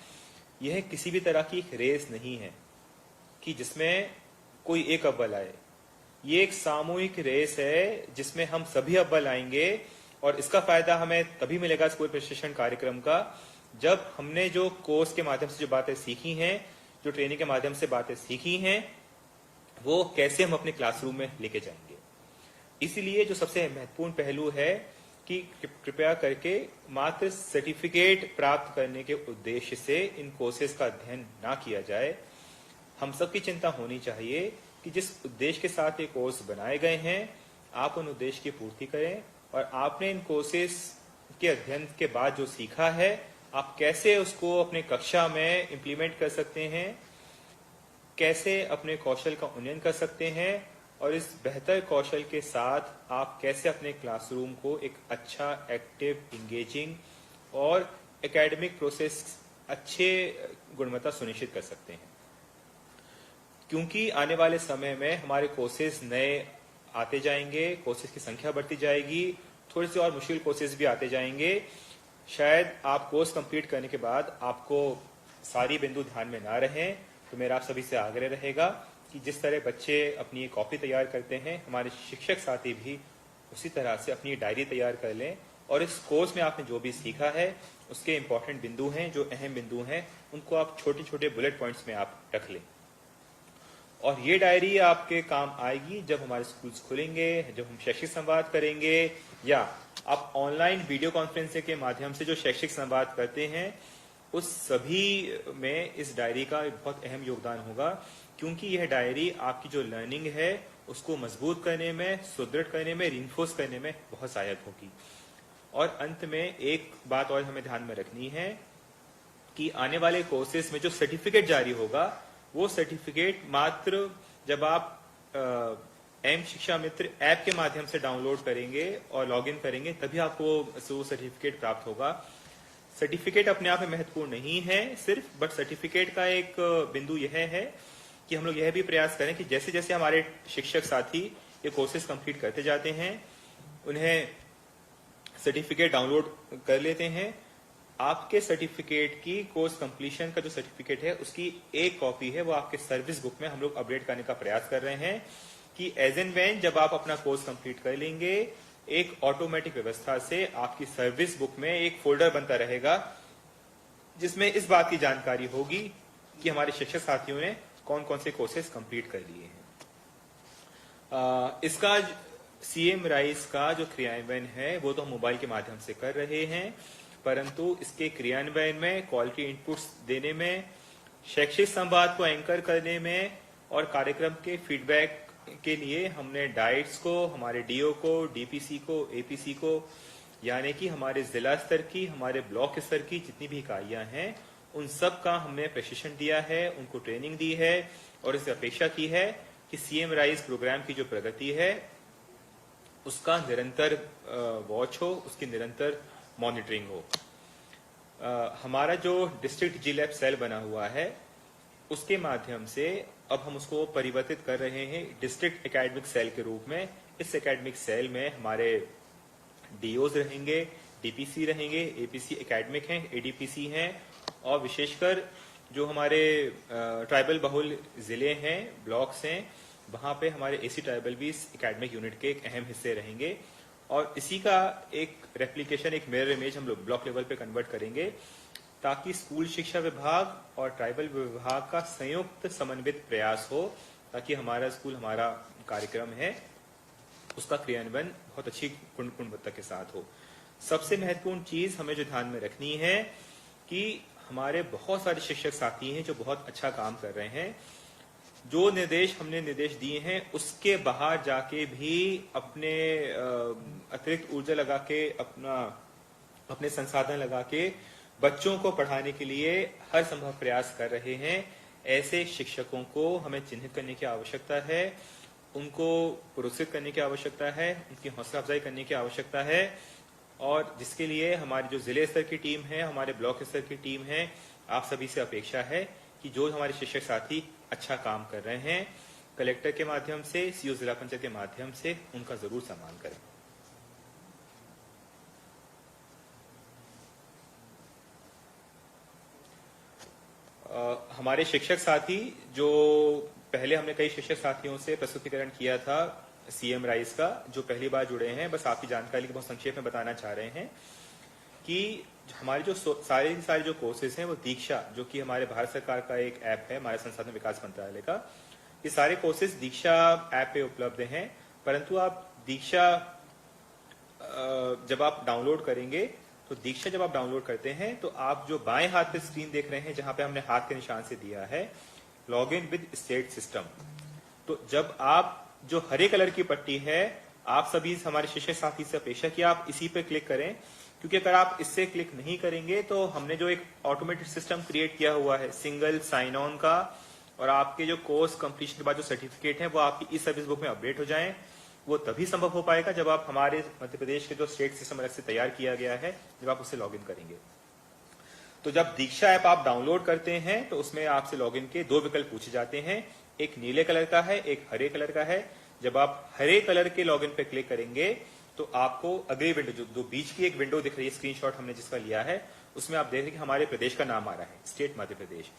यह किसी भी तरह की रेस नहीं है कि जिसमें कोई एक अव्वल आए। ये एक सामूहिक रेस है जिसमें हम सभी अव्वल आएंगे, और इसका फायदा हमें तभी मिलेगा स्कूल प्रशिक्षण कार्यक्रम का, जब हमने जो कोर्स के माध्यम से जो बातें सीखी हैं, जो ट्रेनिंग के माध्यम से बातें सीखी हैं, वो कैसे हम अपने क्लासरूम में लेके जाएंगे। इसीलिए जो सबसे महत्वपूर्ण पहलू है कि कृपया करके मात्र सर्टिफिकेट प्राप्त करने के उद्देश्य से इन कोर्सेज का अध्ययन ना किया जाए। हम सबकी चिंता होनी चाहिए कि जिस उद्देश्य के साथ ये कोर्स बनाए गए हैं, आप उन उद्देश्य की पूर्ति करें, और आपने इन कोर्सेज के अध्ययन के बाद जो सीखा है, आप कैसे उसको अपने कक्षा में इम्प्लीमेंट कर सकते हैं, कैसे अपने कौशल का उन्नयन कर सकते हैं, और इस बेहतर कौशल के साथ आप कैसे अपने क्लासरूम को एक अच्छा, एक्टिव, इंगेजिंग और एकेडमिक प्रोसेस अच्छे गुणवत्ता सुनिश्चित कर सकते हैं। क्योंकि आने वाले समय में हमारे कोर्सेज नए आते जाएंगे, कोर्सेज की संख्या बढ़ती जाएगी, थोड़े से और मुश्किल कोर्सेज भी आते जाएंगे। शायद आप कोर्स कंप्लीट करने के बाद आपको सारी बिंदु ध्यान में ना रहें, तो मेरा आप सभी से आग्रह रहेगा कि जिस तरह बच्चे अपनी एक कॉपी तैयार करते हैं, हमारे शिक्षक साथी भी उसी तरह से अपनी डायरी तैयार कर लें, और इस कोर्स में आपने जो भी सीखा है उसके इंपॉर्टेंट बिंदु हैं, जो अहम बिंदु हैं, उनको आप छोटे छोटे बुलेट पॉइंट्स में आप रख लें। और ये डायरी आपके काम आएगी जब हमारे स्कूल्स खुलेंगे, जब हम शैक्षिक संवाद करेंगे, या आप ऑनलाइन वीडियो कॉन्फ्रेंसिंग के माध्यम से जो शैक्षिक संवाद करते हैं, उस सभी में इस डायरी का बहुत अहम योगदान होगा। क्योंकि यह डायरी आपकी जो लर्निंग है उसको मजबूत करने में, सुदृढ़ करने में, रिइंफोर्स करने में बहुत सहायक होगी। और अंत में एक बात और हमें ध्यान में रखनी है कि आने वाले कोर्सेज में जो सर्टिफिकेट जारी होगा, वो सर्टिफिकेट मात्र जब आप एम शिक्षा मित्र ऐप के माध्यम से डाउनलोड करेंगे और लॉगिन करेंगे, तभी आपको वो सर्टिफिकेट प्राप्त होगा। सर्टिफिकेट अपने आप में महत्वपूर्ण नहीं है सिर्फ, बट सर्टिफिकेट का एक बिंदु यह है कि हम लोग यह भी प्रयास करें कि जैसे जैसे हमारे शिक्षक साथी ये कोर्सेज कंप्लीट करते जाते हैं, उन्हें सर्टिफिकेट डाउनलोड कर लेते हैं। आपके सर्टिफिकेट की कोर्स कंप्लीशन का जो सर्टिफिकेट है उसकी एक कॉपी है, वो आपके सर्विस बुक में हम लोग अपडेट करने का प्रयास कर रहे हैं कि एज एंड व्हेन जब आप अपना कोर्स कंप्लीट कर लेंगे, एक ऑटोमेटिक व्यवस्था से आपकी सर्विस बुक में एक फोल्डर बनता रहेगा जिसमें इस बात की जानकारी होगी कि हमारे शिक्षक साथियों ने कौन कौन से कोर्सेज कंप्लीट कर लिए हैं। इसका सीएम राइज का जो क्रियान्वयन है वो तो हम मोबाइल के माध्यम से कर रहे हैं, परंतु इसके क्रियान्वयन में, क्वालिटी इनपुट्स देने में, शैक्षिक संवाद को एंकर करने में और कार्यक्रम के फीडबैक के लिए हमने डाइट्स को, हमारे डीओ को, डीपीसी को, एपीसी को, यानी कि हमारे जिला स्तर की, हमारे ब्लॉक स्तर की जितनी भी इकाइयां हैं उन सब का हमने प्रशिक्षण दिया है, उनको ट्रेनिंग दी है और इससे अपेक्षा की है कि सीएम राइज प्रोग्राम की जो प्रगति है उसका निरंतर वॉच हो, उसकी निरंतर मॉनिटरिंग हो। हमारा जो डिस्ट्रिक्ट जी लैब सेल बना हुआ है उसके माध्यम से अब हम उसको परिवर्तित कर रहे हैं डिस्ट्रिक्ट एकेडमिक सेल के रूप में। इस एकेडमिक सेल में हमारे डीओज रहेंगे, डीपीसी रहेंगे, एपीसी एकेडमिक हैं, एडीपीसी हैं और विशेषकर जो हमारे ट्राइबल बहुल जिले हैं, ब्लॉक्स हैं, वहां पे हमारे एसी ट्राइबल भी इस एकेडमिक यूनिट के एक अहम हिस्से रहेंगे और इसी का एक रेप्लिकेशन, एक मिरर इमेज हम लोग ब्लॉक लेवल पे कन्वर्ट करेंगे ताकि स्कूल शिक्षा विभाग और ट्राइबल विभाग का संयुक्त समन्वित प्रयास हो ताकि हमारा स्कूल, हमारा कार्यक्रम है उसका क्रियान्वयन बहुत अच्छी गुणवत्ता के साथ हो। सबसे महत्वपूर्ण चीज हमें जो ध्यान में रखनी है कि हमारे बहुत सारे शिक्षक साथी हैं जो बहुत अच्छा काम कर रहे हैं। जो हमने निर्देश दिए हैं उसके बाहर जाके भी अपने अतिरिक्त ऊर्जा लगा के, अपने संसाधन लगा के बच्चों को पढ़ाने के लिए हर संभव प्रयास कर रहे हैं। ऐसे शिक्षकों को हमें चिन्हित करने की आवश्यकता है, उनको पुरस्कृत करने की आवश्यकता है, उनकी हौसला अफजाई करने की आवश्यकता है और जिसके लिए हमारी जो जिले स्तर की टीम है, हमारे ब्लॉक स्तर की टीम है, आप सभी से अपेक्षा है कि जो हमारे शिक्षक साथी अच्छा काम कर रहे हैं, कलेक्टर के माध्यम से, सीओ जिला पंचायत के माध्यम से उनका जरूर सम्मान करें। हमारे शिक्षक साथी जो पहले हमने कई शिक्षक साथियों से प्रस्तुतिकरण किया था सीएम राइज का, जो पहली बार जुड़े हैं, बस आपकी जानकारी बहुत संक्षेप में बताना चाह रहे हैं कि हमारे जो सारे जो कोर्सेज हैं वो दीक्षा, जो कि हमारे भारत सरकार का एक ऐप है, हमारे संसाधन विकास मंत्रालय का, ये सारे कोर्सेज दीक्षा ऐप पे उपलब्ध हैं। परंतु आप दीक्षा जब आप डाउनलोड करेंगे तो दीक्षा जब आप डाउनलोड करते हैं तो आप जो बाएं हाथ पे स्क्रीन देख रहे हैं जहां पे हमने हाथ के निशान से दिया है log in with state system, तो जब आप जो हरे कलर की पट्टी है, आप सभी हमारे शिक्षक साथी से अपेक्षा कि आप इसी पे क्लिक करें, क्योंकि अगर आप इससे क्लिक नहीं करेंगे तो हमने जो एक ऑटोमेटेड सिस्टम क्रिएट किया हुआ है सिंगल साइन ऑन का, और आपके जो कोर्स कंप्लीशन के बाद जो सर्टिफिकेट है वो आपकी इस सर्विस बुक में अपडेट हो जाएं, वो तभी संभव हो पाएगा जब आप हमारे मध्य प्रदेश के जो स्टेट सिस्टम अलग से तैयार किया गया है, जब आप उससे लॉग इन करेंगे। तो जब दीक्षा ऐप आप डाउनलोड करते हैं तो उसमें आपसे लॉग इन के दो विकल्प पूछे जाते हैं, एक नीले कलर का है, एक हरे कलर का है। जब आप हरे कलर के लॉग इन पे क्लिक करेंगे तो आपको अगली विंडो, जो बीच की एक विंडो दिख रही है, स्क्रीनशॉट हमने जिसका लिया है, उसमें आप देख रहे हैं कि हमारे प्रदेश का नाम आ रहा है, स्टेट मध्य प्रदेश।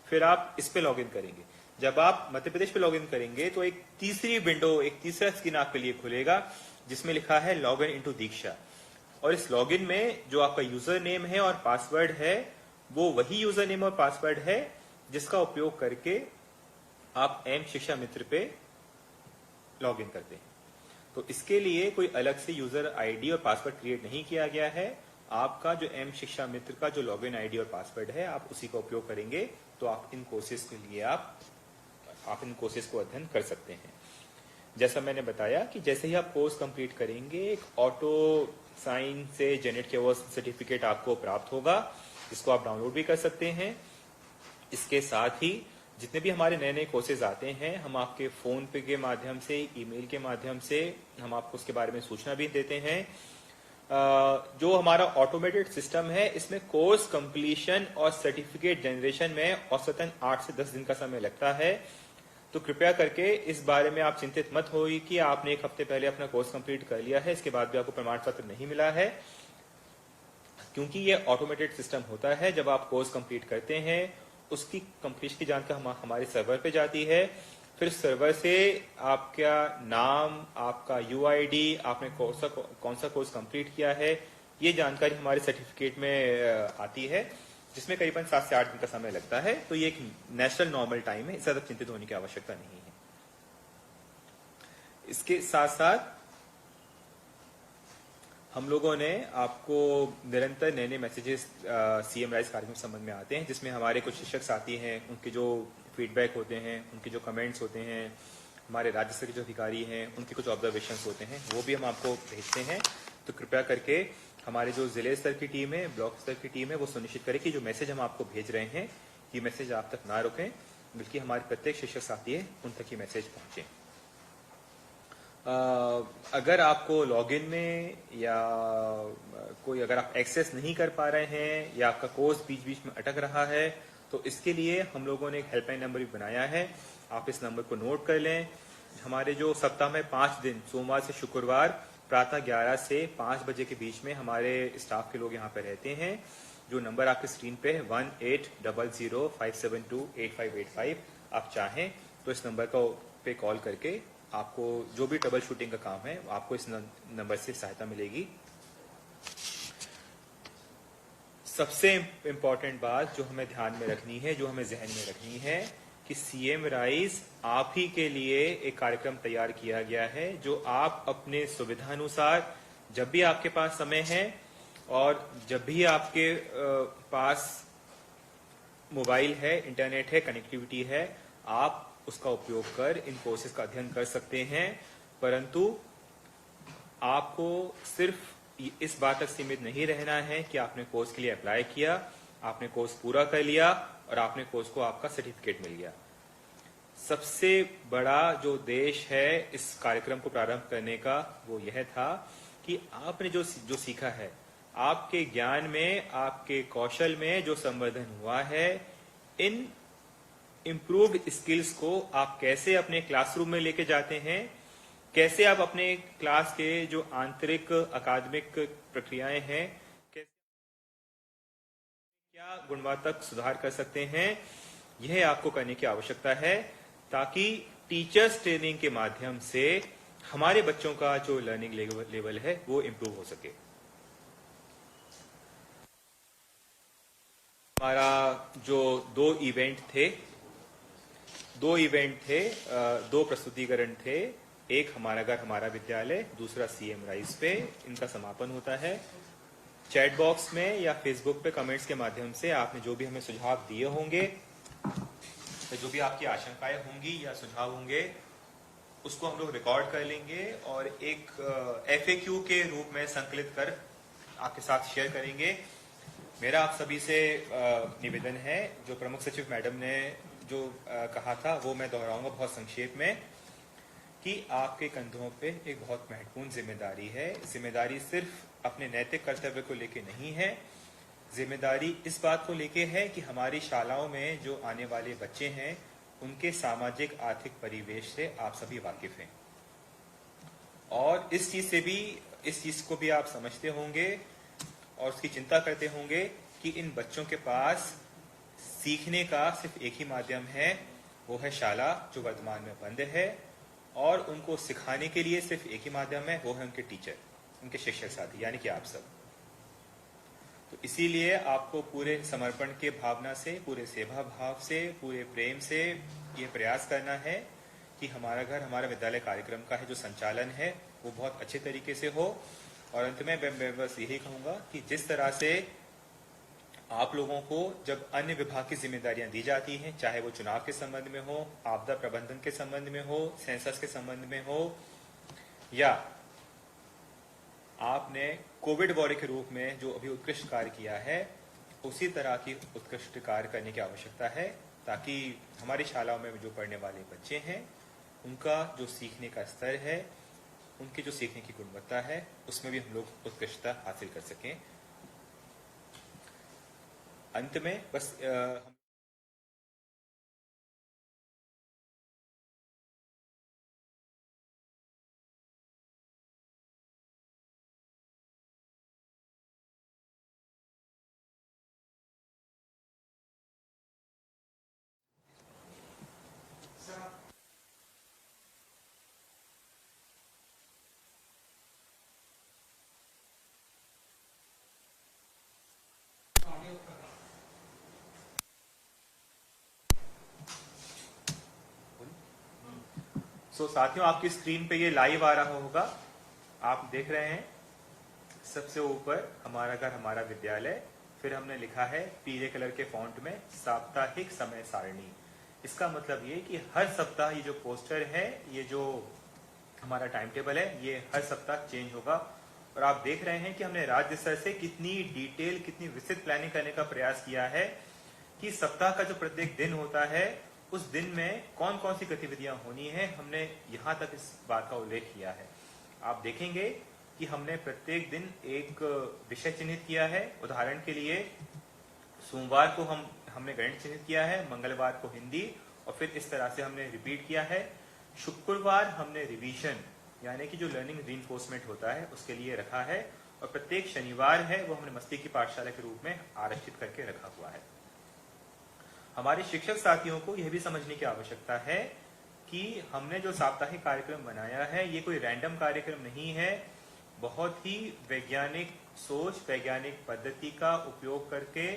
फिर आप इस पे लॉग इन करेंगे। जब आप मध्य प्रदेश पे लॉग इन करेंगे तो एक तीसरी विंडो, एक तीसरा स्क्रीन आपके लिए खुलेगा जिसमें लिखा है लॉग इन इनटू दीक्षा, और इस लॉग इन में जो आपका यूजर नेम है और पासवर्ड है वो वही यूजर नेम और पासवर्ड है जिसका उपयोग करके आप एम शिक्षा मित्र पे लॉग इन करते हैं। तो इसके लिए कोई अलग से यूजर आईडी और पासवर्ड क्रिएट नहीं किया गया है। आपका जो एम शिक्षा मित्र का जो लॉगिन आईडी और पासवर्ड है आप उसी का उपयोग करेंगे तो आप इन कोर्सेज के लिए आप इन कोर्सेज को अध्ययन कर सकते हैं। जैसा मैंने बताया कि जैसे ही आप कोर्स कंप्लीट करेंगे एक ऑटो साइन से जनरेट किया हुआ सर्टिफिकेट आपको प्राप्त होगा, जिसको आप डाउनलोड भी कर सकते हैं। इसके साथ ही जितने भी हमारे नए नए कोर्सेज आते हैं हम आपके फोन पे के माध्यम से, ईमेल के माध्यम से हम आपको उसके बारे में सूचना भी देते हैं। जो हमारा ऑटोमेटेड सिस्टम है इसमें कोर्स कंप्लीशन और सर्टिफिकेट जनरेशन में औसतन 8 से 10 दिन का समय लगता है। तो कृपया करके इस बारे में आप चिंतित मत होइए कि आपने एक हफ्ते पहले अपना कोर्स कंप्लीट कर लिया है, इसके बाद भी आपको प्रमाण पत्र नहीं मिला है, क्योंकि ये ऑटोमेटेड सिस्टम होता है। जब आप कोर्स कंप्लीट करते हैं उसकी कंप्लीशन की जानकारी हमारे सर्वर पे जाती है, फिर सर्वर से आपका नाम, आपका यूआईडी, आपने कौन सा कोर्स कंप्लीट किया है, ये जानकारी हमारे सर्टिफिकेट में आती है, जिसमें करीबन 7 से 8 दिन का समय लगता है। तो ये एक नेशनल नॉर्मल टाइम है, इससे ज्यादा चिंतित होने की आवश्यकता नहीं है। इसके साथ साथ हम लोगों ने आपको निरंतर नए नए मैसेजेस सीएम राइज कार्यक्रम के संबंध में आते हैं, जिसमें हमारे कुछ शिक्षक साथी हैं, उनके जो फीडबैक होते हैं, उनके जो कमेंट्स होते हैं, हमारे राज्य स्तर के जो अधिकारी हैं उनके कुछ ऑब्जर्वेशंस होते हैं, वो भी हम आपको भेजते हैं। तो कृपया करके हमारे जो जिले स्तर की टीम है, ब्लॉक स्तर की टीम है, वो सुनिश्चित करें कि जो मैसेज हम आपको भेज रहे हैं ये मैसेज आप तक ना रुकें, बल्कि हमारे प्रत्येक शिक्षक साथी है उन तक ये मैसेज पहुंचे। अगर आपको लॉगिन में या कोई अगर आप एक्सेस नहीं कर पा रहे हैं या आपका कोर्स बीच बीच में अटक रहा है, तो इसके लिए हम लोगों ने एक हेल्पलाइन नंबर भी बनाया है, आप इस नंबर को नोट कर लें। हमारे जो सप्ताह में 5 दिन सोमवार से शुक्रवार प्रातः 11 से 5 बजे के बीच में हमारे स्टाफ के लोग यहाँ पे रहते हैं। जो नंबर आपके स्क्रीन पे है 1800572858 आप चाहें तो इस नंबर को पे कॉल करके आपको जो भी ट्रबल शूटिंग का काम है आपको इस नंबर से सहायता मिलेगी। सबसे इम्पोर्टेंट बात जो हमें ध्यान में रखनी है, जो हमें जहन में रखनी है कि सीएम राइज आप ही के लिए एक कार्यक्रम तैयार किया गया है, जो आप अपने सुविधानुसार जब भी आपके पास समय है और जब भी आपके पास मोबाइल है, इंटरनेट है, कनेक्टिविटी है, आप उसका उपयोग कर इन कोर्सेज का अध्ययन कर सकते हैं। परंतु आपको सिर्फ इस बात तक सीमित नहीं रहना है कि आपने कोर्स के लिए अप्लाई किया, आपने कोर्स पूरा कर लिया और आपने कोर्स को आपका सर्टिफिकेट मिल गया। सबसे बड़ा जो उद्देश्य है इस कार्यक्रम को प्रारंभ करने का वो यह था कि आपने जो सीखा है, आपके ज्ञान में, आपके कौशल में जो संवर्धन हुआ है, इन इम्प्रूव्ड स्किल्स को आप कैसे अपने क्लासरूम में लेके जाते हैं, कैसे आप अपने क्लास के जो आंतरिक अकादमिक प्रक्रियाएं हैं, कैसे क्या गुणवत्ता सुधार कर सकते हैं, यह आपको करने की आवश्यकता है, ताकि टीचर्स ट्रेनिंग के माध्यम से हमारे बच्चों का जो लर्निंग लेवल है वो इम्प्रूव हो सके। हमारा जो दो इवेंट थे, दो प्रस्तुतिकरण थे, एक हमारा घर हमारा विद्यालय, दूसरा सीएम राइज पे इनका समापन होता है। चैट बॉक्स में या फेसबुक पे कमेंट्स के माध्यम से आपने जो भी हमें सुझाव दिए होंगे, तो जो भी आपकी आशंकाएं होंगी या सुझाव होंगे, उसको हम लोग रिकॉर्ड कर लेंगे और एक FAQ के रूप में संकलित कर आपके साथ शेयर करेंगे। मेरा आप सभी से निवेदन है, जो प्रमुख सचिव मैडम ने जो कहा था वो मैं दोहराऊंगा बहुत संक्षेप में, कि आपके कंधों पे एक बहुत महत्वपूर्ण जिम्मेदारी है। जिम्मेदारी सिर्फ अपने नैतिक कर्तव्य को लेके नहीं है, जिम्मेदारी इस बात को लेके है कि हमारी शालाओं में जो आने वाले बच्चे हैं उनके सामाजिक आर्थिक परिवेश से आप सभी वाकिफ हैं, और इस चीज को भी आप समझते होंगे और उसकी चिंता करते होंगे कि इन बच्चों के पास सीखने का सिर्फ एक ही माध्यम है, वो है शाला, जो वर्तमान में बंद है, और उनको सिखाने के लिए सिर्फ एक ही माध्यम है, वो है उनके टीचर, उनके शिक्षक साथी, यानी कि आप सब। तो इसीलिए आपको पूरे समर्पण के भावना से, पूरे सेवा भाव से, पूरे प्रेम से ये प्रयास करना है कि हमारा घर हमारा विद्यालय कार्यक्रम का है जो संचालन है वो बहुत अच्छे तरीके से हो। और अंत में मैं बस यही कहूंगा कि जिस तरह से आप लोगों को जब अन्य विभाग की जिम्मेदारियां दी जाती हैं, चाहे वो चुनाव के संबंध में हो, आपदा प्रबंधन के संबंध में हो, सेंसस के संबंध में हो, या आपने कोविड वॉरियर के रूप में जो अभी उत्कृष्ट कार्य किया है, उसी तरह की उत्कृष्ट कार्य करने की आवश्यकता है, ताकि हमारी शालाओं में जो पढ़ने वाले बच्चे हैं उनका जो सीखने का स्तर है, उनकी जो सीखने की गुणवत्ता है, उसमें भी हम लोग उत्कृष्टता हासिल कर सकें। अंत में बस साथियों, आपकी स्क्रीन पे ये लाइव आ रहा होगा। आप देख रहे हैं सबसे ऊपर हमारा घर हमारा विद्यालय, फिर हमने लिखा है पीले कलर के फॉन्ट में साप्ताहिक समय सारणी। इसका मतलब ये कि हर सप्ताह ये जो पोस्टर है, ये जो हमारा टाइम टेबल है, ये हर सप्ताह चेंज होगा। और आप देख रहे हैं कि हमने राज्य स्तर से कितनी डिटेल, कितनी विस्तृत प्लानिंग करने का प्रयास किया है कि सप्ताह का जो प्रत्येक दिन होता है उस दिन में कौन कौन सी गतिविधियां होनी है, हमने यहाँ तक इस बात का उल्लेख किया है। आप देखेंगे कि हमने प्रत्येक दिन एक विषय चिन्हित किया है। उदाहरण के लिए सोमवार को हमने गणित चिन्हित किया है, मंगलवार को हिंदी, और फिर इस तरह से हमने रिपीट किया है। शुक्रवार हमने रिवीजन यानी कि जो लर्निंग रीइंफोर्समेंट होता है उसके लिए रखा है, और प्रत्येक शनिवार है वो हमने मस्ती की पाठशाला के रूप में आरक्षित करके रखा हुआ है। हमारे शिक्षक साथियों को यह भी समझने की आवश्यकता है कि हमने जो साप्ताहिक कार्यक्रम बनाया है ये कोई रैंडम कार्यक्रम नहीं है। बहुत ही वैज्ञानिक सोच, वैज्ञानिक पद्धति का उपयोग करके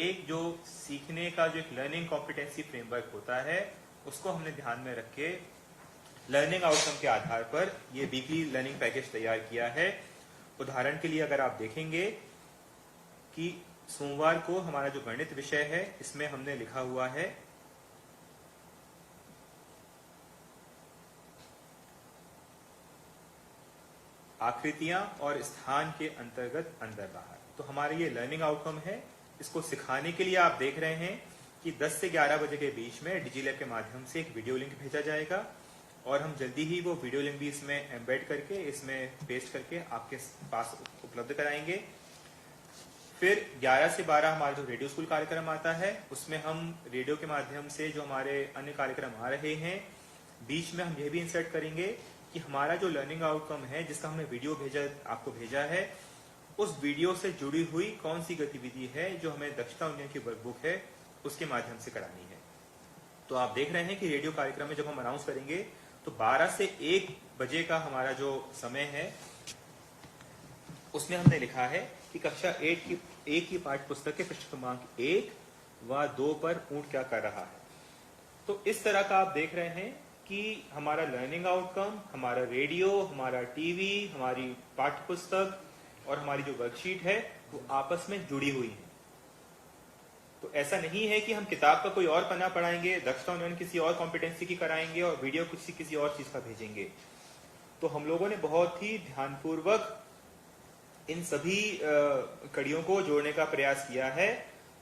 एक जो सीखने का जो एक लर्निंग कॉम्पिटेंसी फ्रेमवर्क होता है उसको हमने ध्यान में रख के लर्निंग आउटकम के आधार पर ये वीकली लर्निंग पैकेज तैयार किया है। उदाहरण के लिए अगर आप देखेंगे कि सोमवार को हमारा जो गणित विषय है इसमें हमने लिखा हुआ है आकृतियां और स्थान के अंतर्गत अंदर बाहर। तो हमारे ये लर्निंग आउटकम है। इसको सिखाने के लिए आप देख रहे हैं कि 10 से 11 बजे के बीच में डिजीलैब के माध्यम से एक वीडियो लिंक भेजा जाएगा, और हम जल्दी ही वो वीडियो लिंक भी इसमें एम्बेड करके, इसमें पेस्ट करके आपके पास उपलब्ध कराएंगे। फिर 11 से 12 हमारा जो रेडियो स्कूल कार्यक्रम आता है उसमें हम रेडियो के माध्यम से जो हमारे अन्य कार्यक्रम आ रहे हैं, बीच में हम ये भी इंसर्ट करेंगे कि हमारा जो लर्निंग आउटकम है जिसका हमने वीडियो आपको भेजा है, उस वीडियो से जुड़ी हुई कौन सी गतिविधि है जो हमें दक्षता उन्नयन की वर्कबुक है उसके माध्यम से करानी है। तो आप देख रहे हैं कि रेडियो कार्यक्रम में जब हम अनाउंस करेंगे तो 12 से 1 बजे का हमारा जो समय है उसमें हमने लिखा है कि कक्षा 1 की पाठ्य पुस्तक के पृष्ठ क्रमांक 1 व 2 पर ऊंट क्या कर रहा है। तो इस तरह का आप देख रहे हैं कि हमारा लर्निंग आउटकम, हमारा रेडियो, हमारा टीवी, हमारी पाठ्य पुस्तक और हमारी जो वर्कशीट है वो आपस में जुड़ी हुई है। तो ऐसा नहीं है कि हम किताब का कोई और पन्ना पढ़ाएंगे, दक्षता उन्नयन किसी और कॉम्पिटेंसी की कराएंगे और वीडियो किसी और चीज का भेजेंगे। तो हम लोगों ने बहुत ही ध्यानपूर्वक इन सभी कड़ियों को जोड़ने का प्रयास किया है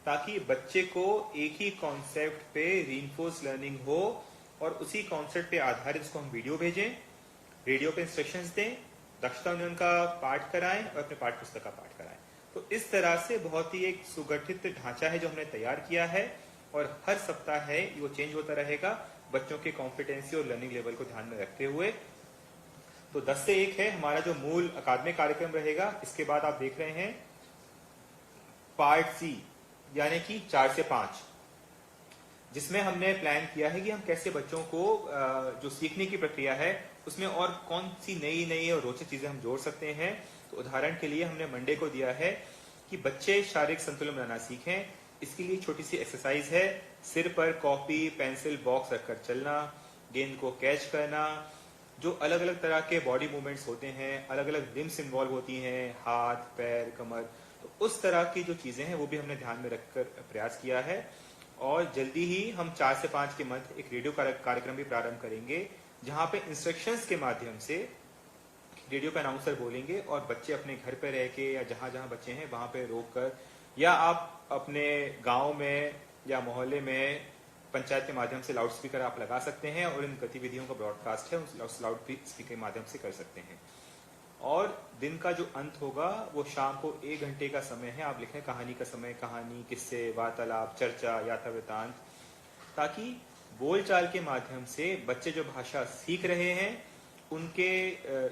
ताकि बच्चे को एक ही कॉन्सेप्ट पे रीइंफोर्स लर्निंग हो, और उसी कॉन्सेप्ट पे आधारित इसको हम वीडियो भेजें, रेडियो पे इंस्ट्रक्शंस दें, दक्षता उन्नयन का पाठ कराएं और अपने पाठ्य पुस्तक का पाठ कराएं। तो इस तरह से बहुत ही एक सुगठित ढांचा है जो हमने तैयार किया है, और हर सप्ताह है वो चेंज होता रहेगा बच्चों के कॉम्पिटेंसी और लर्निंग लेवल को ध्यान में रखते हुए। तो 10 से 1 है हमारा जो मूल अकादमिक कार्यक्रम रहेगा। इसके बाद आप देख रहे हैं पार्ट सी यानी कि 4 से 5, जिसमें हमने प्लान किया है कि हम कैसे बच्चों को जो सीखने की प्रक्रिया है उसमें और कौन सी नई और रोचक चीजें हम जोड़ सकते हैं। तो उदाहरण के लिए हमने मंडे को दिया है कि बच्चे शारीरिक संतुलन बनाना सीखें। इसके लिए छोटी सी एक्सरसाइज है, सिर पर कॉपी पेंसिल बॉक्स रखकर चलना, गेंद को कैच करना, जो अलग अलग तरह के बॉडी मूवमेंट्स होते हैं, अलग अलग लिम्स इन्वॉल्व होती हैं, हाथ पैर कमर, तो उस तरह की जो चीजें हैं वो भी हमने ध्यान में रखकर प्रयास किया है। और जल्दी ही हम 4 से 5 के मध्य एक रेडियो कार्यक्रम भी प्रारंभ करेंगे जहां पे इंस्ट्रक्शंस के माध्यम से रेडियो पे अनाउंसर बोलेंगे और बच्चे अपने घर पे रह के या जहां जहां बच्चे हैं वहां पे रोक कर, या आप अपने गांव में या मोहल्ले में पंचायत के माध्यम से लाउड स्पीकर आप लगा सकते हैं और इन गतिविधियों का ब्रॉडकास्ट है उस लाउड स्पीकर के माध्यम से कर सकते हैं। और दिन का जो अंत होगा वो शाम को 1 घंटे का समय है। आप लिखें कहानी का समय, कहानी, किस्से, वार्तालाप, चर्चा, याथावृतांत, ताकि बोलचाल के माध्यम से बच्चे जो भाषा सीख रहे हैं उनके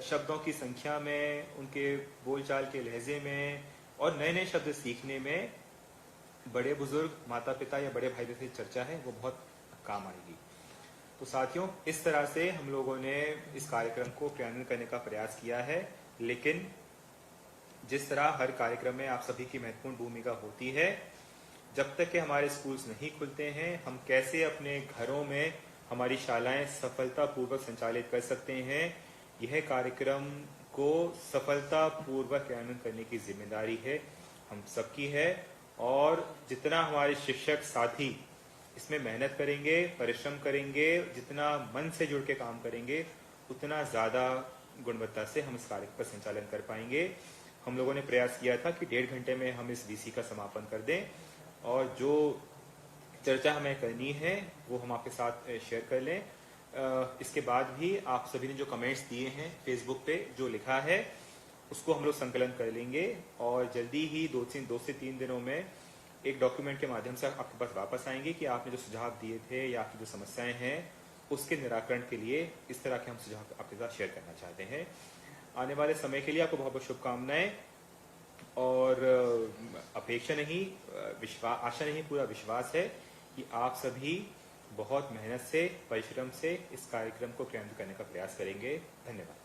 शब्दों की संख्या में, उनके बोलचाल के लहजे में और नए नए शब्द सीखने में बड़े बुजुर्ग, माता पिता या बड़े भाई से चर्चा है वो बहुत काम आएगी। तो साथियों, इस तरह से हम लोगों ने इस कार्यक्रम को क्रियान्वित करने का प्रयास किया है, लेकिन जिस तरह हर कार्यक्रम में आप सभी की महत्वपूर्ण भूमिका होती है, जब तक कि हमारे स्कूल्स नहीं खुलते हैं हम कैसे अपने घरों में हमारी शालाएं सफलतापूर्वक संचालित कर सकते हैं। यह कार्यक्रम को सफलतापूर्वक क्रियान्वित करने की जिम्मेदारी है हम सबकी है, और जितना हमारे शिक्षक साथी इसमें मेहनत करेंगे, परिश्रम करेंगे, जितना मन से जुड़ के काम करेंगे, उतना ज़्यादा गुणवत्ता से हम इस कार्य का संचालन कर पाएंगे। हम लोगों ने प्रयास किया था कि 1.5 घंटे में हम इस VC का समापन कर दें, और जो चर्चा हमें करनी है वो हम आपके साथ शेयर कर लें। इसके बाद भी आप सभी ने जो कमेंट्स दिए हैं फेसबुक पे, जो लिखा है, उसको हम लोग संकलन कर लेंगे, और जल्दी ही 2 से 3 दिनों में एक डॉक्यूमेंट के माध्यम से आपके पास वापस आएंगे कि आपने जो सुझाव दिए थे या आपकी जो समस्याएं हैं उसके निराकरण के लिए इस तरह के हम सुझाव आपके साथ शेयर करना चाहते हैं। आने वाले समय के लिए आपको बहुत बहुत शुभकामनाएं, और अपेक्षा नहीं, आशा नहीं, पूरा विश्वास है कि आप सभी बहुत मेहनत से, परिश्रम से इस कार्यक्रम को क्रियान्वित करने का प्रयास करेंगे। धन्यवाद।